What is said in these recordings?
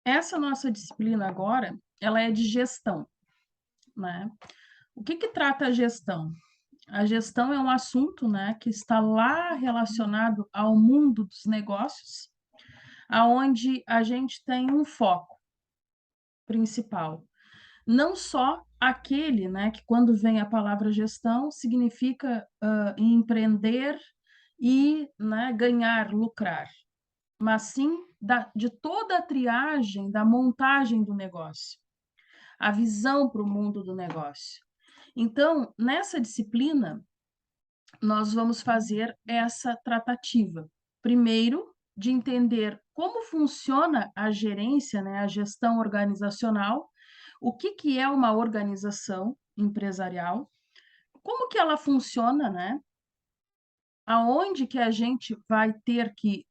essa nossa disciplina agora, ela é de gestão, né? O que trata a gestão? A gestão é um assunto, né, que está lá relacionado ao mundo dos negócios, aonde a gente tem um foco principal. Não só aquele, né, que quando vem a palavra gestão, significa empreender e, né, ganhar, lucrar, mas sim de toda a triagem da montagem do negócio, a visão para o mundo do negócio. Então, nessa disciplina, nós vamos fazer essa tratativa. Primeiro, de entender como funciona a gerência, né, a gestão organizacional, o que é uma organização empresarial, como que ela funciona, né? Aonde que a gente vai ter que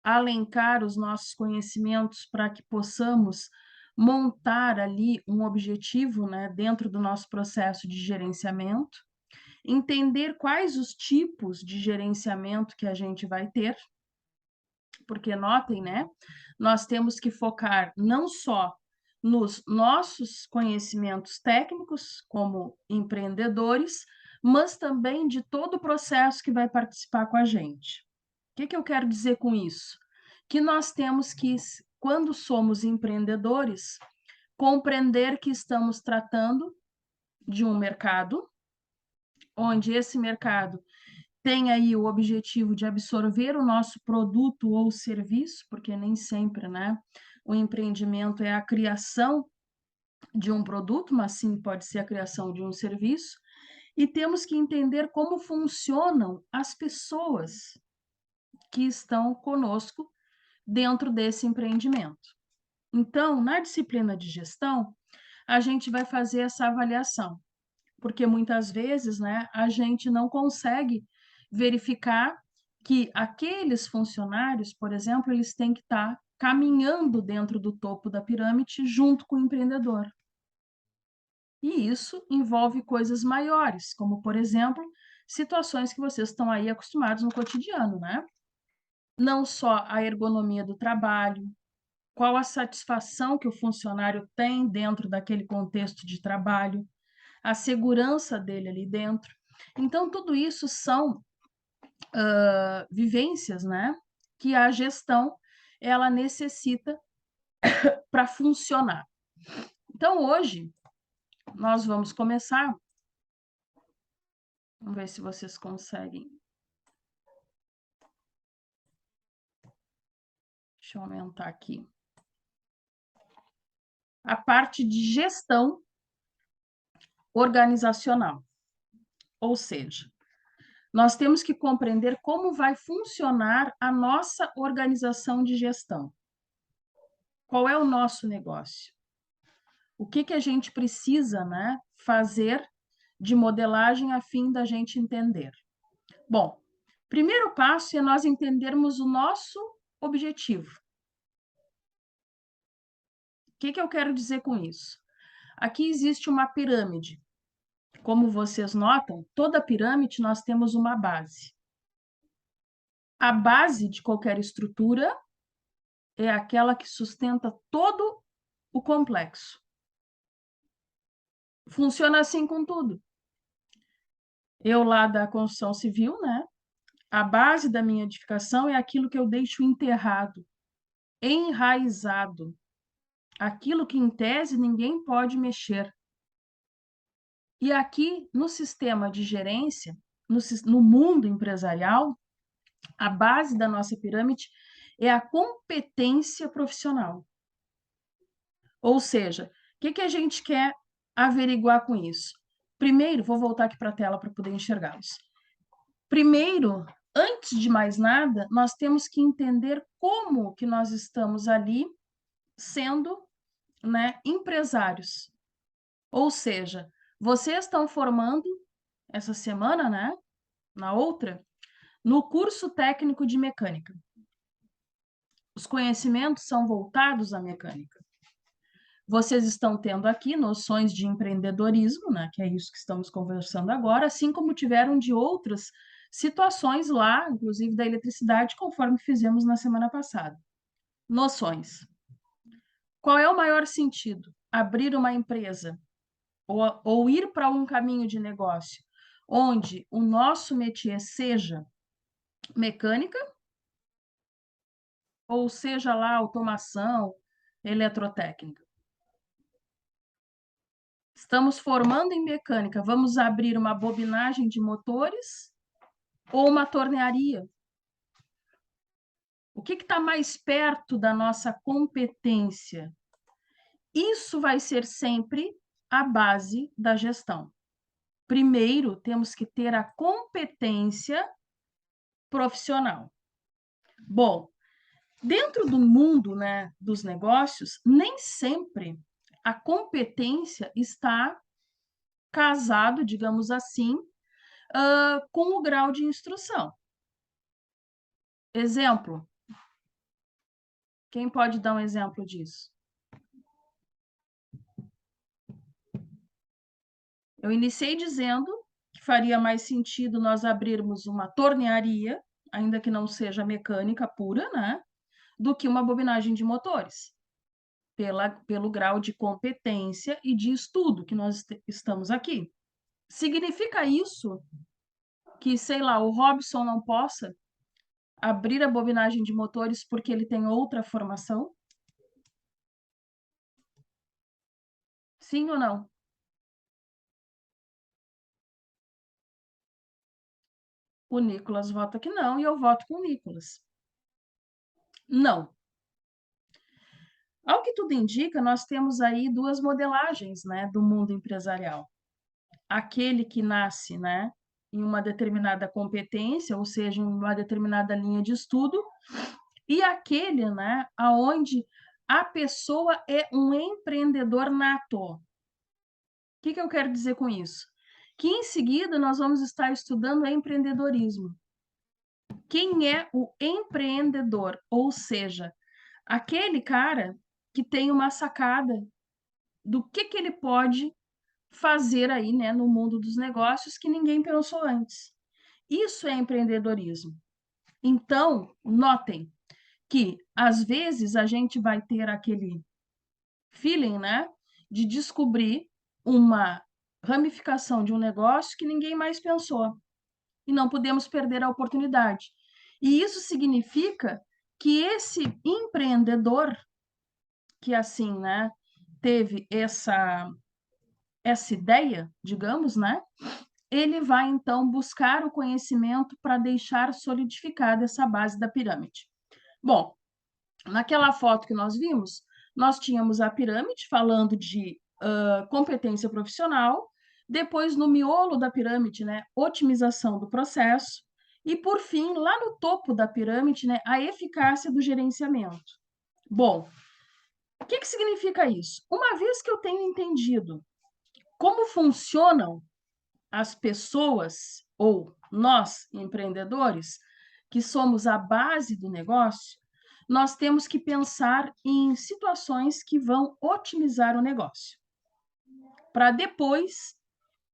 alencar os nossos conhecimentos para que possamos montar ali um objetivo, né, dentro do nosso processo de gerenciamento, entender quais os tipos de gerenciamento que a gente vai ter, porque notem, né, nós temos que focar não só nos nossos conhecimentos técnicos como empreendedores, mas também de todo o processo que vai participar com a gente. O que eu quero dizer com isso? Que nós temos que, quando somos empreendedores, compreender que estamos tratando de um mercado, onde esse mercado tem aí o objetivo de absorver o nosso produto ou serviço, porque nem sempre, né, o empreendimento é a criação de um produto, mas sim pode ser a criação de um serviço, e temos que entender como funcionam as pessoas que estão conosco dentro desse empreendimento. Então, na disciplina de gestão, a gente vai fazer essa avaliação, porque muitas vezes, né, a gente não consegue verificar que aqueles funcionários, por exemplo, eles têm que estar caminhando dentro do topo da pirâmide junto com o empreendedor. E isso envolve coisas maiores, como, por exemplo, situações que vocês estão aí acostumados no cotidiano, né? Não só a ergonomia do trabalho, qual a satisfação que o funcionário tem dentro daquele contexto de trabalho, a segurança dele ali dentro. Então, tudo isso são vivências, né, que a gestão ela necessita para funcionar. Então, hoje, nós vamos começar. Vamos ver se vocês conseguem. Deixa eu aumentar aqui. A parte de gestão organizacional. Ou seja, nós temos que compreender como vai funcionar a nossa organização de gestão. Qual é o nosso negócio? O que a gente precisa, né, fazer de modelagem a fim da gente entender? Bom, primeiro passo é nós entendermos o nosso objetivo. O que eu quero dizer com isso? Aqui existe uma pirâmide. Como vocês notam, toda pirâmide nós temos uma base. A base de qualquer estrutura é aquela que sustenta todo o complexo. Funciona assim com tudo. Eu lá da construção civil, né? A base da minha edificação é aquilo que eu deixo enterrado, enraizado, aquilo que em tese ninguém pode mexer. E aqui no sistema de gerência, no mundo empresarial, a base da nossa pirâmide é a competência profissional. Ou seja, o que a gente quer averiguar com isso? Primeiro, vou voltar aqui para a tela para poder enxergá-los. Primeiro, antes de mais nada, nós temos que entender como que nós estamos ali sendo, né, empresários. Ou seja, vocês estão formando essa semana, né, na outra, no curso técnico de mecânica. Os conhecimentos são voltados à mecânica. Vocês estão tendo aqui noções de empreendedorismo, né, que é isso que estamos conversando agora, assim como tiveram de outras situações lá, inclusive da eletricidade, conforme fizemos na semana passada. Noções. Qual é o maior sentido? Abrir uma empresa ou ir para um caminho de negócio onde o nosso métier seja mecânica, ou seja lá automação, eletrotécnica. Estamos formando em mecânica, vamos abrir uma bobinagem de motores ou uma tornearia? O que está mais perto da nossa competência? Isso vai ser sempre a base da gestão. Primeiro, temos que ter a competência profissional. Bom, dentro do mundo, né, dos negócios, nem sempre a competência está casado, digamos assim, com o grau de instrução. Exemplo. Quem pode dar um exemplo disso? Eu iniciei dizendo que faria mais sentido nós abrirmos uma tornearia, ainda que não seja mecânica pura, né, do que uma bobinagem de motores, pelo grau de competência e de estudo que nós estamos aqui. Significa isso que, sei lá, o Robson não possa abrir a bobinagem de motores porque ele tem outra formação? Sim ou não? O Nicolas vota que não e eu voto com o Nicolas. Não. Ao que tudo indica, nós temos aí duas modelagens, né, do mundo empresarial. Aquele que nasce, né, em uma determinada competência, ou seja, em uma determinada linha de estudo, e aquele, né, aonde a pessoa é um empreendedor nato. O que eu quero dizer com isso? Que em seguida nós vamos estar estudando empreendedorismo. Quem é o empreendedor? Ou seja, aquele cara que tem uma sacada do que ele pode fazer aí, né, no mundo dos negócios que ninguém pensou antes. Isso é empreendedorismo. Então, notem que às vezes a gente vai ter aquele feeling, né, de descobrir uma ramificação de um negócio que ninguém mais pensou. E não podemos perder a oportunidade. E isso significa que esse empreendedor que assim, né, teve essa ideia, digamos, né, ele vai então buscar o conhecimento para deixar solidificada essa base da pirâmide. Bom, naquela foto que nós vimos, nós tínhamos a pirâmide falando de competência profissional, depois no miolo da pirâmide, né, otimização do processo, e por fim, lá no topo da pirâmide, né, a eficácia do gerenciamento. Bom, o que significa isso? Uma vez que eu tenho entendido como funcionam as pessoas, ou nós, empreendedores, que somos a base do negócio, nós temos que pensar em situações que vão otimizar o negócio, para depois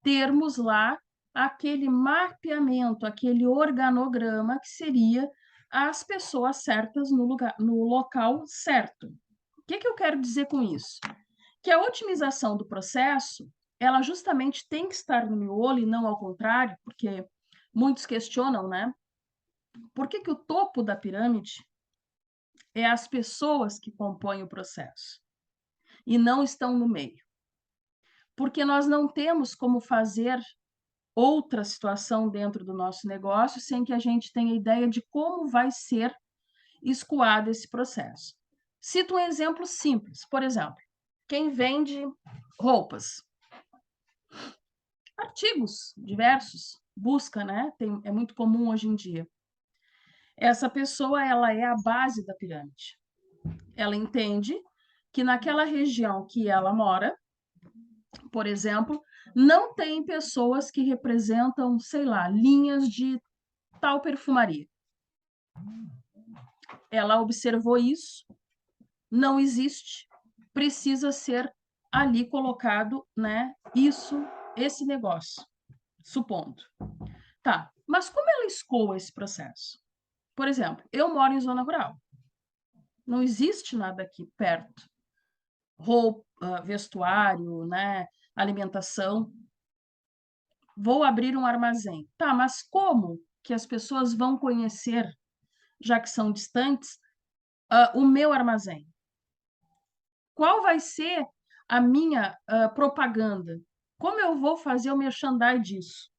termos lá aquele mapeamento, aquele organograma que seria as pessoas certas no lugar, no local certo. O que eu quero dizer com isso? Que a otimização do processo, ela justamente tem que estar no miolo e não ao contrário, porque muitos questionam, né? Por que o topo da pirâmide é as pessoas que compõem o processo e não estão no meio? Porque nós não temos como fazer outra situação dentro do nosso negócio sem que a gente tenha ideia de como vai ser escoado esse processo. Cito um exemplo simples, por exemplo, quem vende roupas, artigos diversos, busca, né? É muito comum hoje em dia. Essa pessoa, ela é a base da pirâmide. Ela entende que naquela região que ela mora, por exemplo, não tem pessoas que representam, sei lá, linhas de tal perfumaria. Ela observou isso, não existe, precisa ser ali colocado, né? Esse negócio, supondo. Tá, mas como ela escoa esse processo? Por exemplo, eu moro em zona rural. Não existe nada aqui perto. roupa, vestuário, né, alimentação. Vou abrir um armazém. Tá, mas como que as pessoas vão conhecer, já que são distantes, o meu armazém? Qual vai ser a minha propaganda? Como eu vou fazer o merchandising disso?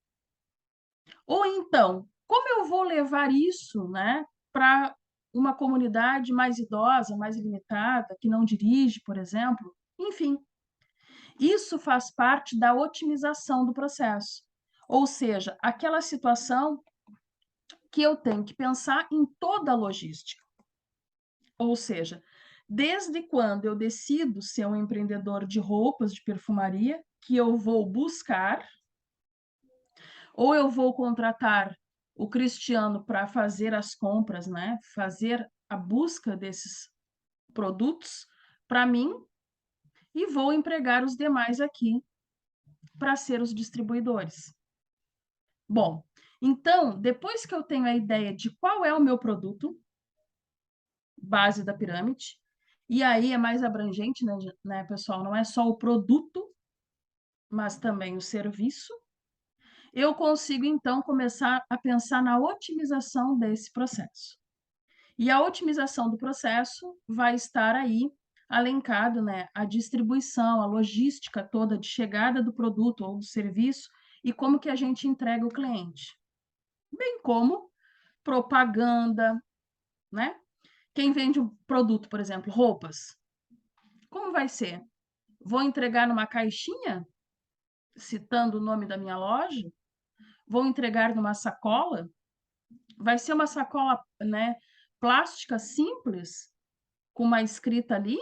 Ou então, como eu vou levar isso, né, para uma comunidade mais idosa, mais limitada, que não dirige, por exemplo? Enfim, isso faz parte da otimização do processo. Ou seja, aquela situação que eu tenho que pensar em toda a logística. Ou seja, desde quando eu decido ser um empreendedor de roupas, de perfumaria, que eu vou buscar, ou eu vou contratar o Cristiano para fazer as compras, né? Fazer a busca desses produtos para mim e vou empregar os demais aqui para ser os distribuidores. Bom, então, depois que eu tenho a ideia de qual é o meu produto, base da pirâmide, e aí é mais abrangente, né, pessoal? Não é só o produto, mas também o serviço. Eu consigo, então, começar a pensar na otimização desse processo. E a otimização do processo vai estar aí alencado, né, a distribuição, a logística toda de chegada do produto ou do serviço e como que a gente entrega o cliente. Bem como propaganda, né? Quem vende um produto, por exemplo, roupas, como vai ser? Vou entregar numa caixinha, citando o nome da minha loja? Vou entregar numa sacola? Vai ser uma sacola, né, plástica simples, com uma escrita ali?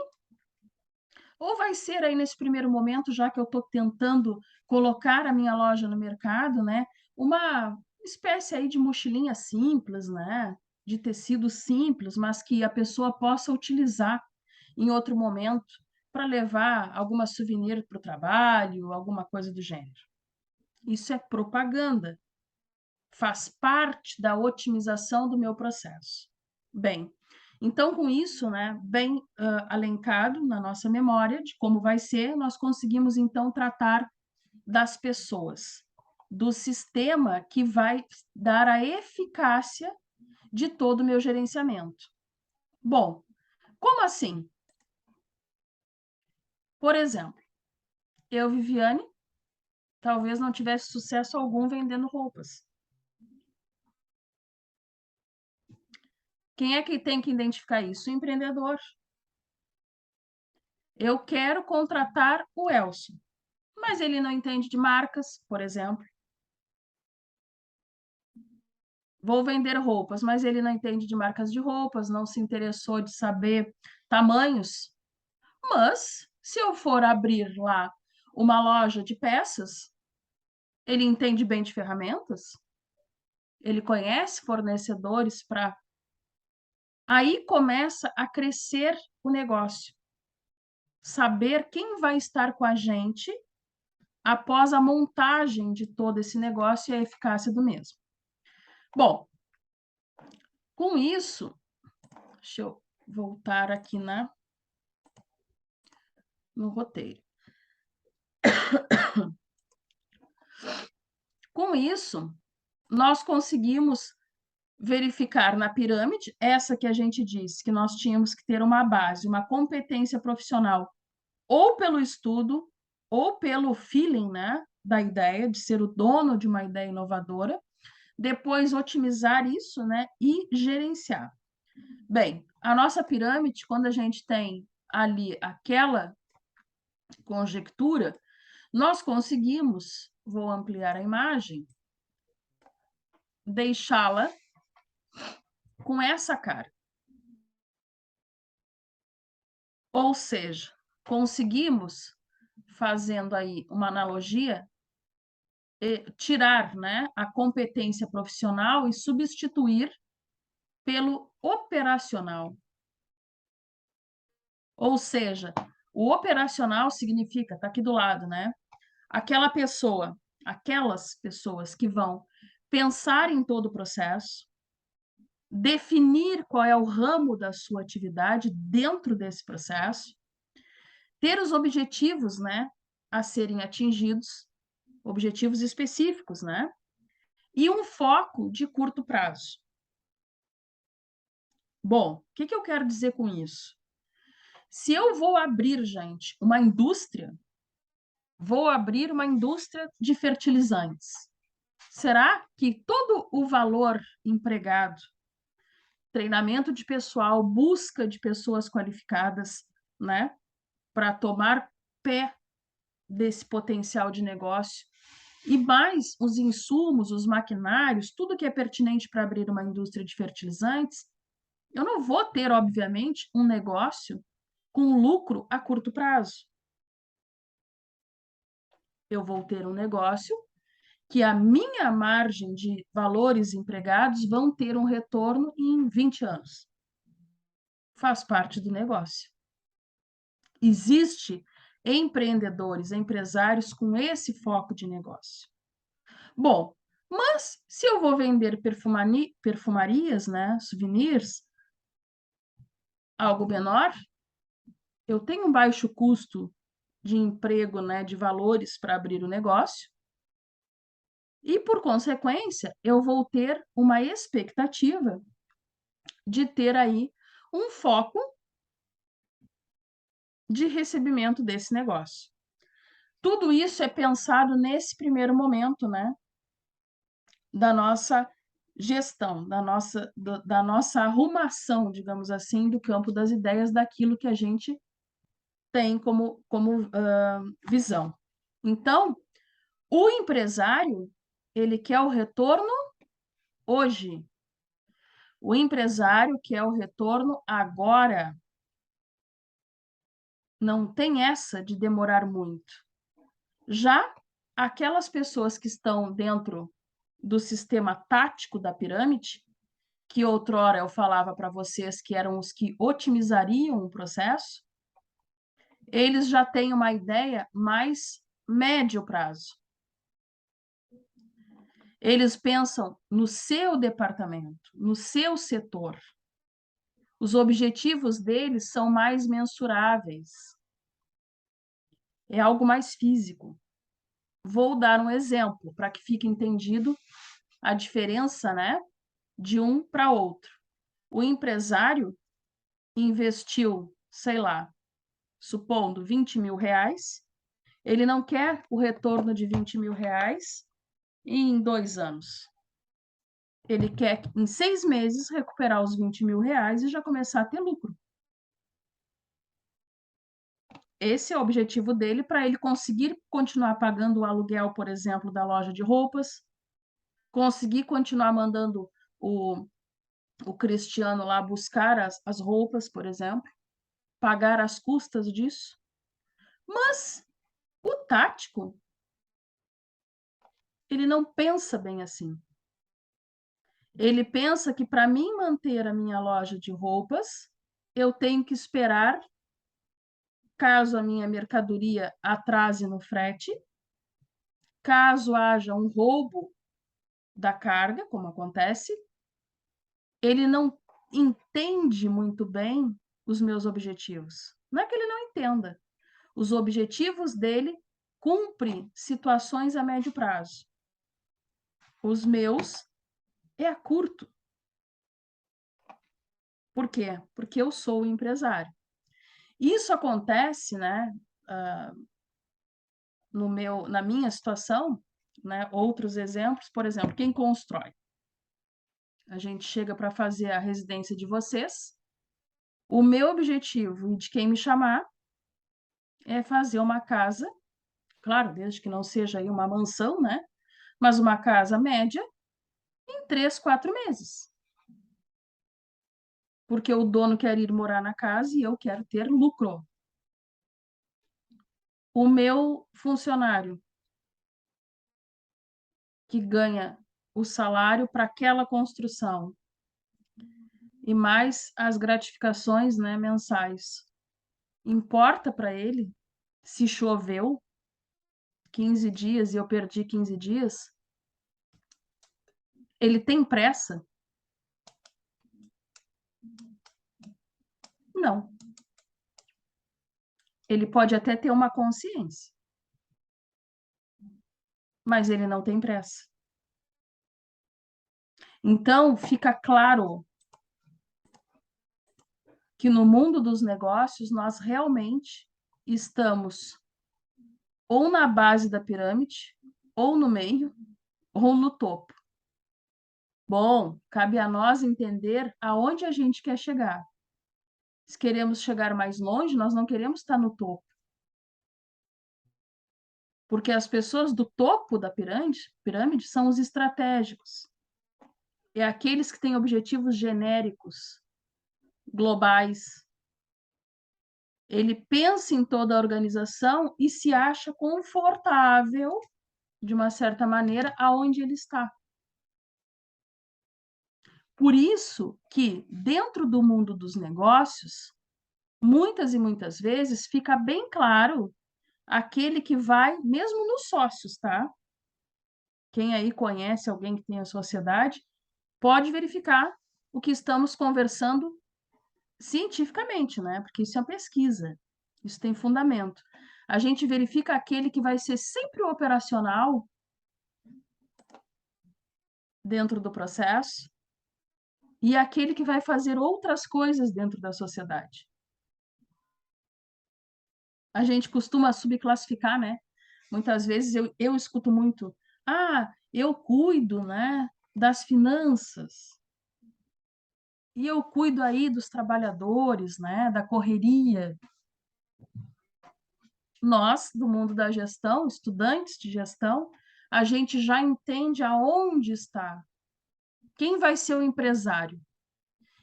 Ou vai ser aí nesse primeiro momento, já que eu estou tentando colocar a minha loja no mercado, né, uma espécie aí de mochilinha simples, né, de tecido simples, mas que a pessoa possa utilizar em outro momento para levar alguma souvenir para o trabalho, alguma coisa do gênero. Isso é propaganda, faz parte da otimização do meu processo. Bem, então, com isso, né, bem alencado na nossa memória de como vai ser, nós conseguimos, então, tratar das pessoas, do sistema que vai dar a eficácia de todo o meu gerenciamento. Bom, como assim? Por exemplo, eu, Viviane, talvez não tivesse sucesso algum vendendo roupas. Quem é que tem que identificar isso? O empreendedor. Eu quero contratar o Elson, mas ele não entende de marcas, por exemplo. Vou vender roupas, mas ele não entende de marcas de roupas, não se interessou de saber tamanhos. Mas, se eu for abrir lá uma loja de peças, ele entende bem de ferramentas, ele conhece fornecedores para. Aí começa a crescer o negócio. Saber quem vai estar com a gente após a montagem de todo esse negócio e a eficácia do mesmo. Bom, com isso, deixa eu voltar aqui no roteiro. Com isso, nós conseguimos verificar na pirâmide, essa que a gente disse, que nós tínhamos que ter uma base, uma competência profissional, ou pelo estudo, ou pelo feeling, né, da ideia, de ser o dono de uma ideia inovadora, depois otimizar isso, né, e gerenciar. Bem, a nossa pirâmide, quando a gente tem ali aquela conjectura, nós conseguimos, vou ampliar a imagem, deixá-la com essa cara. Ou seja, conseguimos, fazendo aí uma analogia, tirar, né, a competência profissional e substituir pelo operacional. Ou seja, o operacional significa, está aqui do lado, né? Aquelas pessoas que vão pensar em todo o processo, definir qual é o ramo da sua atividade dentro desse processo, ter os objetivos, né, a serem atingidos, objetivos específicos, né? E um foco de curto prazo. Bom, o que eu quero dizer com isso? Se eu vou abrir, gente, vou abrir uma indústria de fertilizantes. Será que todo o valor empregado, treinamento de pessoal, busca de pessoas qualificadas, né, para tomar pé desse potencial de negócio, e mais os insumos, os maquinários, tudo que é pertinente para abrir uma indústria de fertilizantes, eu não vou ter, obviamente, um negócio com lucro a curto prazo. Eu vou ter um negócio que a minha margem de valores empregados vão ter um retorno em 20 anos. Faz parte do negócio. Existe empreendedores, empresários com esse foco de negócio. Bom, mas se eu vou vender perfumarias, né, souvenirs, algo menor, eu tenho um baixo custo de emprego, né, de valores para abrir o negócio, e por consequência, eu vou ter uma expectativa de ter aí um foco de recebimento desse negócio. Tudo isso é pensado nesse primeiro momento, né, da nossa gestão, da nossa arrumação, digamos assim, do campo das ideias, daquilo que a gente tem como visão. Então, o empresário, ele quer o retorno hoje. O empresário quer o retorno agora. Não tem essa de demorar muito. Já aquelas pessoas que estão dentro do sistema tático da pirâmide, que outrora eu falava para vocês que eram os que otimizariam o processo, eles já têm uma ideia mais médio prazo. Eles pensam no seu departamento, no seu setor. Os objetivos deles são mais mensuráveis. É algo mais físico. Vou dar um exemplo para que fique entendido a diferença, né, de um para outro. O empresário investiu, sei lá, supondo 20 mil reais, ele não quer o retorno de 20 mil reais em 2 anos. Ele quer, em 6 meses, recuperar os 20 mil reais e já começar a ter lucro. Esse é o objetivo dele para ele conseguir continuar pagando o aluguel, por exemplo, da loja de roupas, conseguir continuar mandando o Cristiano lá buscar as roupas, por exemplo, pagar as custas disso. Mas o tático, ele não pensa bem assim. Ele pensa que para mim manter a minha loja de roupas, eu tenho que esperar, caso a minha mercadoria atrase no frete, caso haja um roubo da carga, como acontece, ele não entende muito bem os meus objetivos. Não é que ele não entenda. Os objetivos dele cumprem situações a médio prazo. Os meus é a curto. Por quê? Porque eu sou o empresário. Isso acontece, né, na minha situação, né, outros exemplos, por exemplo, quem constrói? A gente chega para fazer a residência de vocês, o meu objetivo de quem me chamar é fazer uma casa, claro, desde que não seja aí uma mansão, né, mas uma casa média em 3, 4 meses. Porque o dono quer ir morar na casa e eu quero ter lucro. O meu funcionário que ganha o salário para aquela construção e mais as gratificações, né, mensais. Importa para ele se choveu 15 dias e eu perdi 15 dias? Ele tem pressa? Não. Ele pode até ter uma consciência, mas ele não tem pressa. Então, fica claro que no mundo dos negócios nós realmente estamos ou na base da pirâmide, ou no meio, ou no topo. Bom, cabe a nós entender aonde a gente quer chegar. Se queremos chegar mais longe, nós não queremos estar no topo. Porque as pessoas do topo da pirâmide são os estratégicos. É aqueles que têm objetivos genéricos, globais. Ele pensa em toda a organização e se acha confortável, de uma certa maneira, aonde ele está. Por isso que, dentro do mundo dos negócios, muitas e muitas vezes fica bem claro aquele que vai, mesmo nos sócios, tá? Quem aí conhece alguém que tem a sociedade, pode verificar o que estamos conversando cientificamente, né? Porque isso é uma pesquisa, isso tem fundamento. A gente verifica aquele que vai ser sempre o operacional dentro do processo e aquele que vai fazer outras coisas dentro da sociedade. A gente costuma subclassificar, né? Muitas vezes eu escuto muito, eu cuido, né, das finanças, e eu cuido aí dos trabalhadores, né, da correria. Nós, do mundo da gestão, estudantes de gestão, a gente já entende aonde está, quem vai ser o empresário.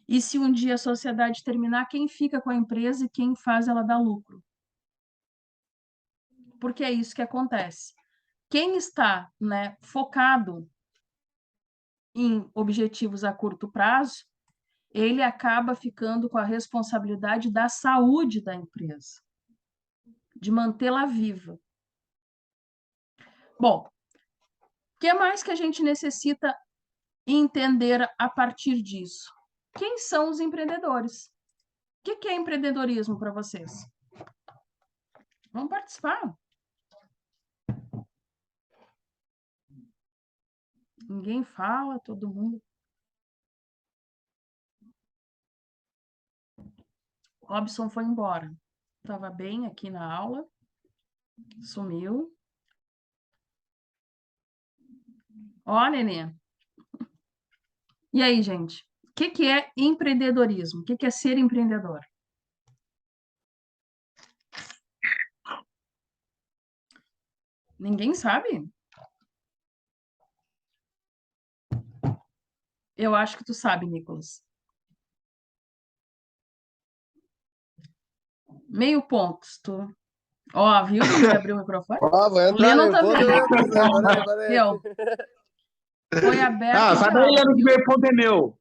E se um dia a sociedade terminar, quem fica com a empresa e quem faz ela dar lucro. Porque é isso que acontece. Quem está, né, focado em objetivos a curto prazo, ele acaba ficando com a responsabilidade da saúde da empresa, de mantê-la viva. Bom, o que mais que a gente necessita entender a partir disso? Quem são os empreendedores? O que é empreendedorismo para vocês? Vamos participar. Ninguém fala, todo mundo. Robson foi embora. Estava bem aqui na aula, sumiu. Ó, Nenê. E aí, gente? O que é empreendedorismo? O que é ser empreendedor? Ninguém sabe? Eu acho que tu sabe, Nicolas. Meio ponto. Tu... Ó, viu como ele abriu o microfone? Ó, vou O entrar, Lennon meu ponto também. é meu, professor. Parei. Meu, foi aberto sai de daí, aula, Leandro, que viu? meio ponto é meu.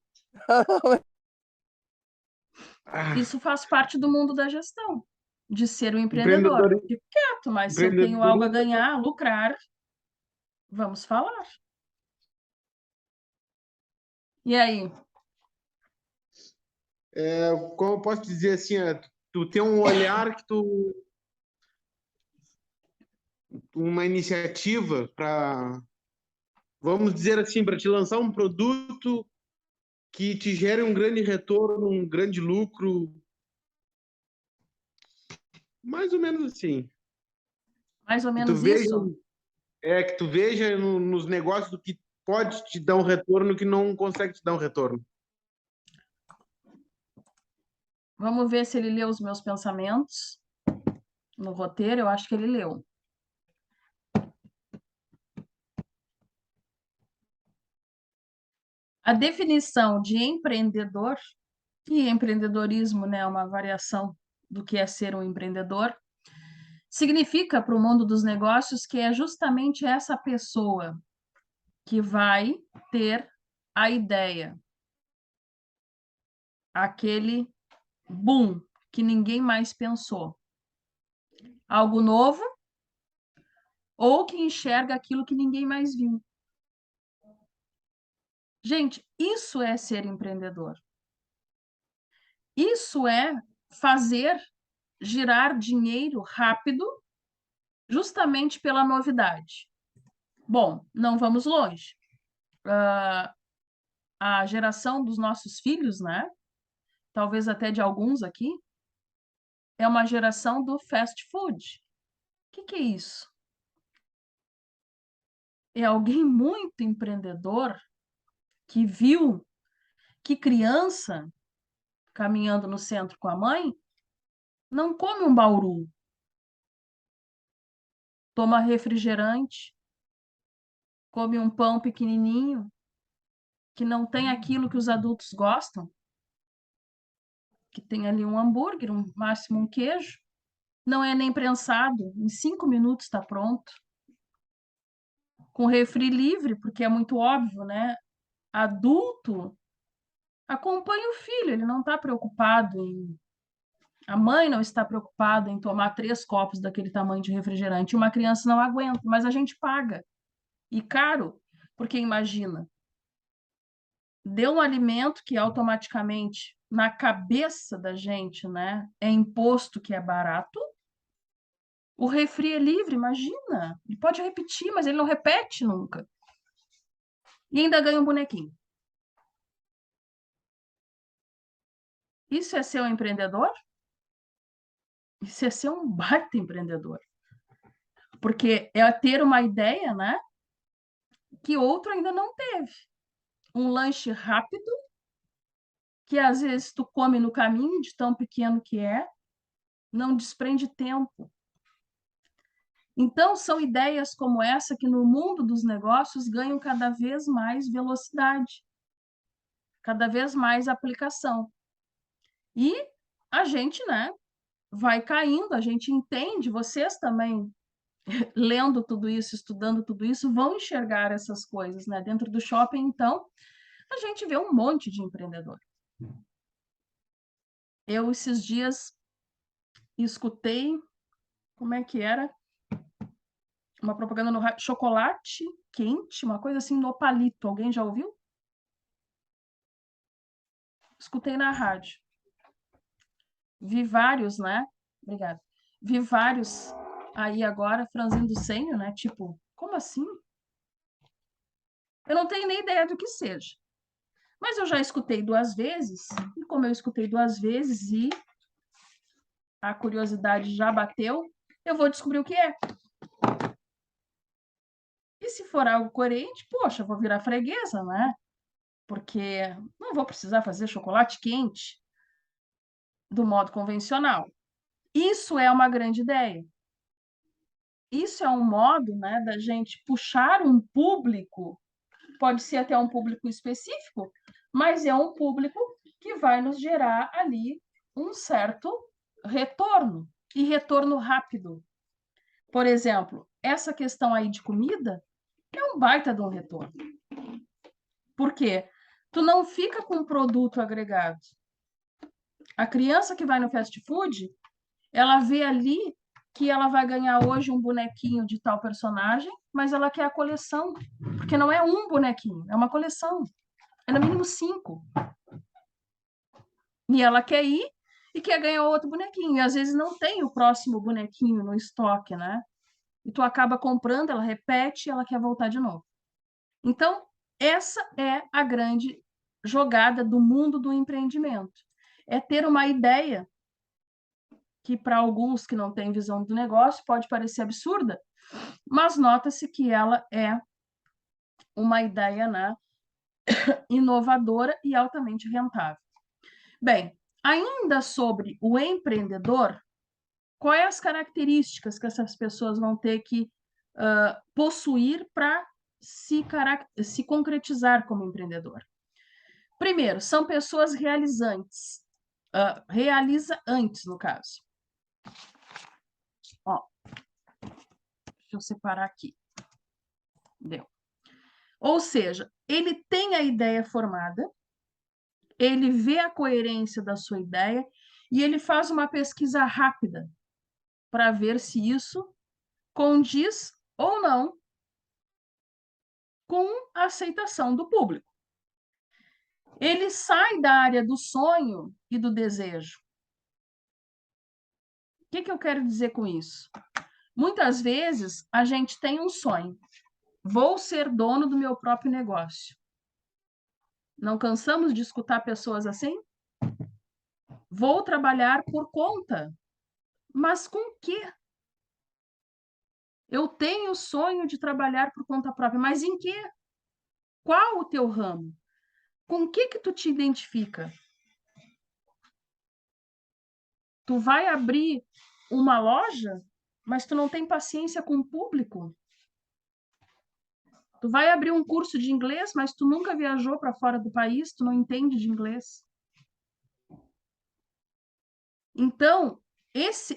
Isso faz parte do mundo da gestão, de ser um empreendedor. Empreendedor, Fico quieto, mas se eu tenho algo a empreendedorismo. ganhar, lucrar, vamos falar. E aí? Como eu posso dizer assim, tu tem um olhar que tu, uma iniciativa para, vamos dizer assim, para te lançar um produto que te gere um grande retorno, um grande lucro, mais ou menos assim. Mais ou Que tu menos veja, isso? que tu veja nos negócios o que pode te dar um retorno e o que não consegue te dar um retorno. Vamos ver se ele leu os meus pensamentos no roteiro. Eu acho que ele leu. A definição de empreendedor, e empreendedorismo, né, é uma variação do que é ser um empreendedor, significa para o mundo dos negócios que é justamente essa pessoa que vai ter a ideia, aquele boom que ninguém mais pensou. Algo novo ou que enxerga aquilo que ninguém mais viu. Gente, isso é ser empreendedor. Isso é fazer girar dinheiro rápido, justamente pela novidade. Bom, não vamos longe. A geração dos nossos filhos, né? Talvez até de alguns aqui, é uma geração do fast food. O que é isso? É alguém muito empreendedor que viu que criança caminhando no centro com a mãe não come um bauru, toma refrigerante, come um pão pequenininho, que não tem aquilo que os adultos gostam, que tem ali um hambúrguer, um máximo um queijo, não é nem prensado, em 5 minutos está pronto. Com refri livre, porque é muito óbvio, né? Adulto acompanha o filho, ele não está preocupado em. A mãe não está preocupada em tomar 3 copos daquele tamanho de refrigerante. Uma criança não aguenta, mas a gente paga. E caro, porque imagina, deu um alimento que automaticamente, na cabeça da gente, né, é imposto que é barato. O refri é livre, imagina. Ele pode repetir, mas ele não repete nunca. E ainda ganha um bonequinho. Isso é ser um empreendedor? Isso é ser um baita empreendedor. Porque é ter uma ideia, né, que outro ainda não teve. Um lanche rápido, que às vezes tu come no caminho, de tão pequeno que é, não desprende tempo. Então, são ideias como essa que no mundo dos negócios ganham cada vez mais velocidade, cada vez mais aplicação. E a gente, né, vai caindo, a gente entende, vocês também, lendo tudo isso, estudando tudo isso, vão enxergar essas coisas, né? Dentro do shopping, então, a gente vê um monte de empreendedor. Eu, esses dias, escutei, como é que era? Uma propaganda no rádio, chocolate quente, uma coisa assim, no palito. Alguém já ouviu? Escutei na rádio. Vi vários, né? Obrigada. Vi vários aí agora franzindo o senho, né? Tipo, como assim? Eu não tenho nem ideia do que seja. Mas eu já escutei 2 vezes, e como eu escutei 2 vezes e a curiosidade já bateu, eu vou descobrir o que é. E se for algo coerente, poxa, eu vou virar freguesa, né? Porque não vou precisar fazer chocolate quente do modo convencional. Isso é uma grande ideia. Isso é um modo, né, da gente puxar um público, pode ser até um público específico, mas é um público que vai nos gerar ali um certo retorno, e retorno rápido. Por exemplo, essa questão aí de comida é um baita de um retorno. Por quê? Tu não fica com um produto agregado. A criança que vai no fast food, ela vê ali que ela vai ganhar hoje um bonequinho de tal personagem, mas ela quer a coleção, porque não é um bonequinho, é uma coleção. É no mínimo 5. E ela quer ir e quer ganhar outro bonequinho. E às vezes não tem o próximo bonequinho no estoque, né? E tu acaba comprando, ela repete e ela quer voltar de novo. Então, essa é a grande jogada do mundo do empreendimento. É ter uma ideia que para alguns que não têm visão do negócio pode parecer absurda, mas nota-se que ela é uma ideia, né, inovadora e altamente rentável. Bem, ainda sobre o empreendedor, quais as características que essas pessoas vão ter que possuir para se concretizar como empreendedor? Primeiro, são pessoas realizantes, realiza antes, no caso. Ó, deixa eu separar aqui. Deu. Ou seja, ele tem a ideia formada, ele vê a coerência da sua ideia e ele faz uma pesquisa rápida para ver se isso condiz ou não com a aceitação do público. Ele sai da área do sonho e do desejo. que eu quero dizer com isso? Muitas vezes a gente tem um sonho. Vou ser dono do meu próprio negócio. Não cansamos de escutar pessoas assim? Vou trabalhar por conta. Mas com quê? Eu tenho o sonho de trabalhar por conta própria, mas em quê? Qual o teu ramo? Com o que tu te identifica? Tu vai abrir uma loja, mas tu não tem paciência com o público? Tu vai abrir um curso de inglês, mas tu nunca viajou para fora do país, tu não entende de inglês? Então,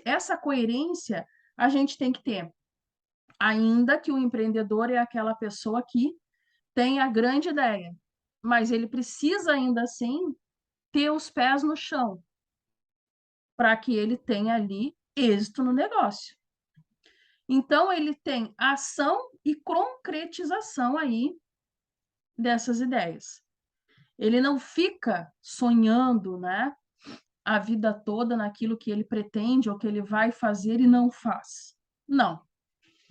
essa coerência a gente tem que ter. Ainda que o empreendedor é aquela pessoa que tem a grande ideia, mas ele precisa ainda assim ter os pés no chão para que ele tenha ali êxito no negócio. Então, ele tem ação e concretização aí dessas ideias. Ele não fica sonhando, né, a vida toda naquilo que ele pretende ou que ele vai fazer e não faz. Não.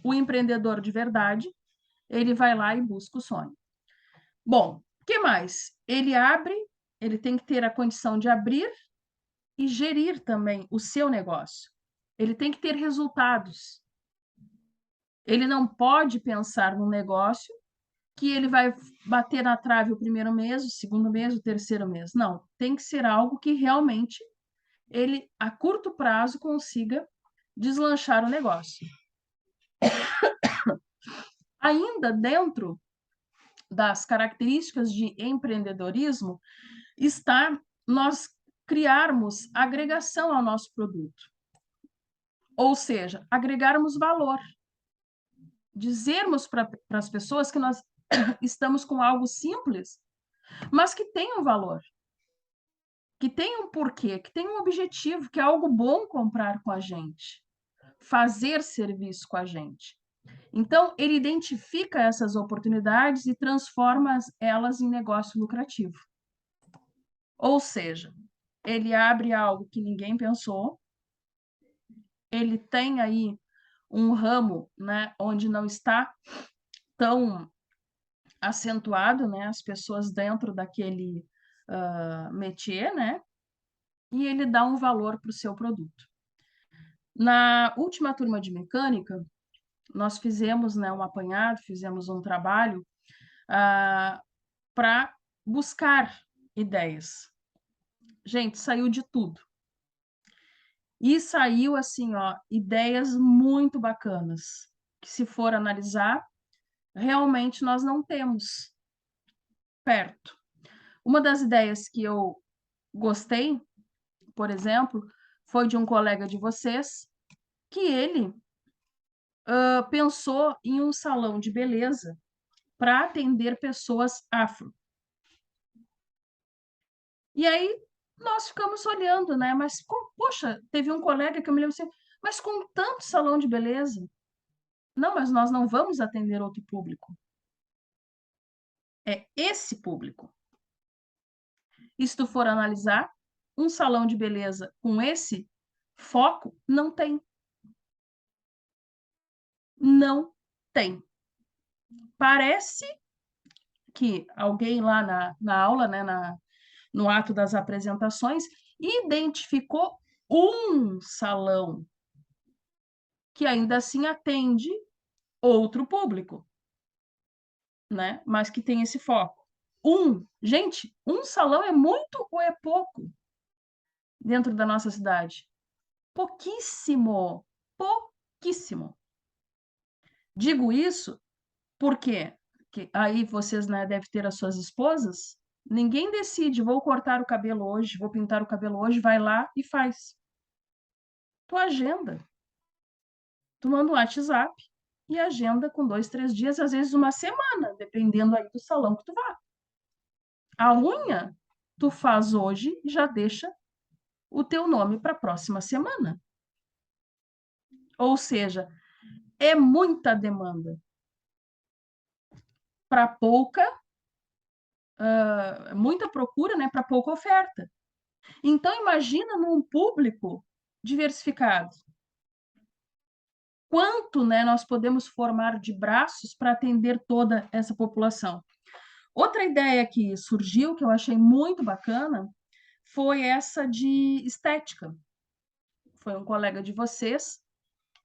O empreendedor de verdade, ele vai lá e busca o sonho. Bom, o que mais? Ele abre, ele tem que ter a condição de abrir e gerir também o seu negócio. Ele tem que ter resultados. Ele não pode pensar num negócio que ele vai bater na trave o primeiro mês, o segundo mês, o terceiro mês. Não, tem que ser algo que realmente ele, a curto prazo, consiga deslanchar o negócio. Ainda dentro das características de empreendedorismo está nós criarmos agregação ao nosso produto. Ou seja, agregarmos valor. Dizermos para as pessoas que nós estamos com algo simples, mas que tem um valor, que tem um porquê, que tem um objetivo, que é algo bom comprar com a gente, fazer serviço com a gente. Então, ele identifica essas oportunidades e transforma elas em negócio lucrativo. Ou seja, ele abre algo que ninguém pensou, ele tem aí um ramo, né, onde não está tão acentuado, né, as pessoas dentro daquele métier, né, e ele dá um valor para o seu produto. Na última turma de mecânica, nós fizemos, né, um apanhado, fizemos um trabalho para buscar ideias. Gente, saiu de tudo. E saiu, assim, ó, ideias muito bacanas, que se for analisar, realmente nós não temos perto. Uma das ideias que eu gostei, por exemplo, foi de um colega de vocês, que ele pensou em um salão de beleza para atender pessoas afro. E aí nós ficamos olhando, né? Mas, poxa, teve um colega que eu me lembro assim, mas com tanto salão de beleza? Não, mas nós não vamos atender outro público. É esse público. E se tu for analisar, um salão de beleza com esse foco, não tem. Não tem. Parece que alguém lá na aula, né, no ato das apresentações, identificou um salão que ainda assim atende outro público, né? Mas que tem esse foco. Gente, um salão é muito ou é pouco dentro da nossa cidade? Pouquíssimo, pouquíssimo. Digo isso porque aí vocês, né, devem ter as suas esposas. Ninguém decide, vou cortar o cabelo hoje, vou pintar o cabelo hoje, vai lá e faz. Tu agenda. Tu manda um WhatsApp e agenda com 2, 3 dias, às vezes uma semana, dependendo aí do salão que tu vá. A unha, tu faz hoje e já deixa o teu nome para a próxima semana. Ou seja, é muita demanda para pouca, muita procura, né, para pouca oferta. Então, imagina num público diversificado. quanto, né, nós podemos formar de braços para atender toda essa população. Outra ideia que surgiu, que eu achei muito bacana, foi essa de estética. Foi um colega de vocês,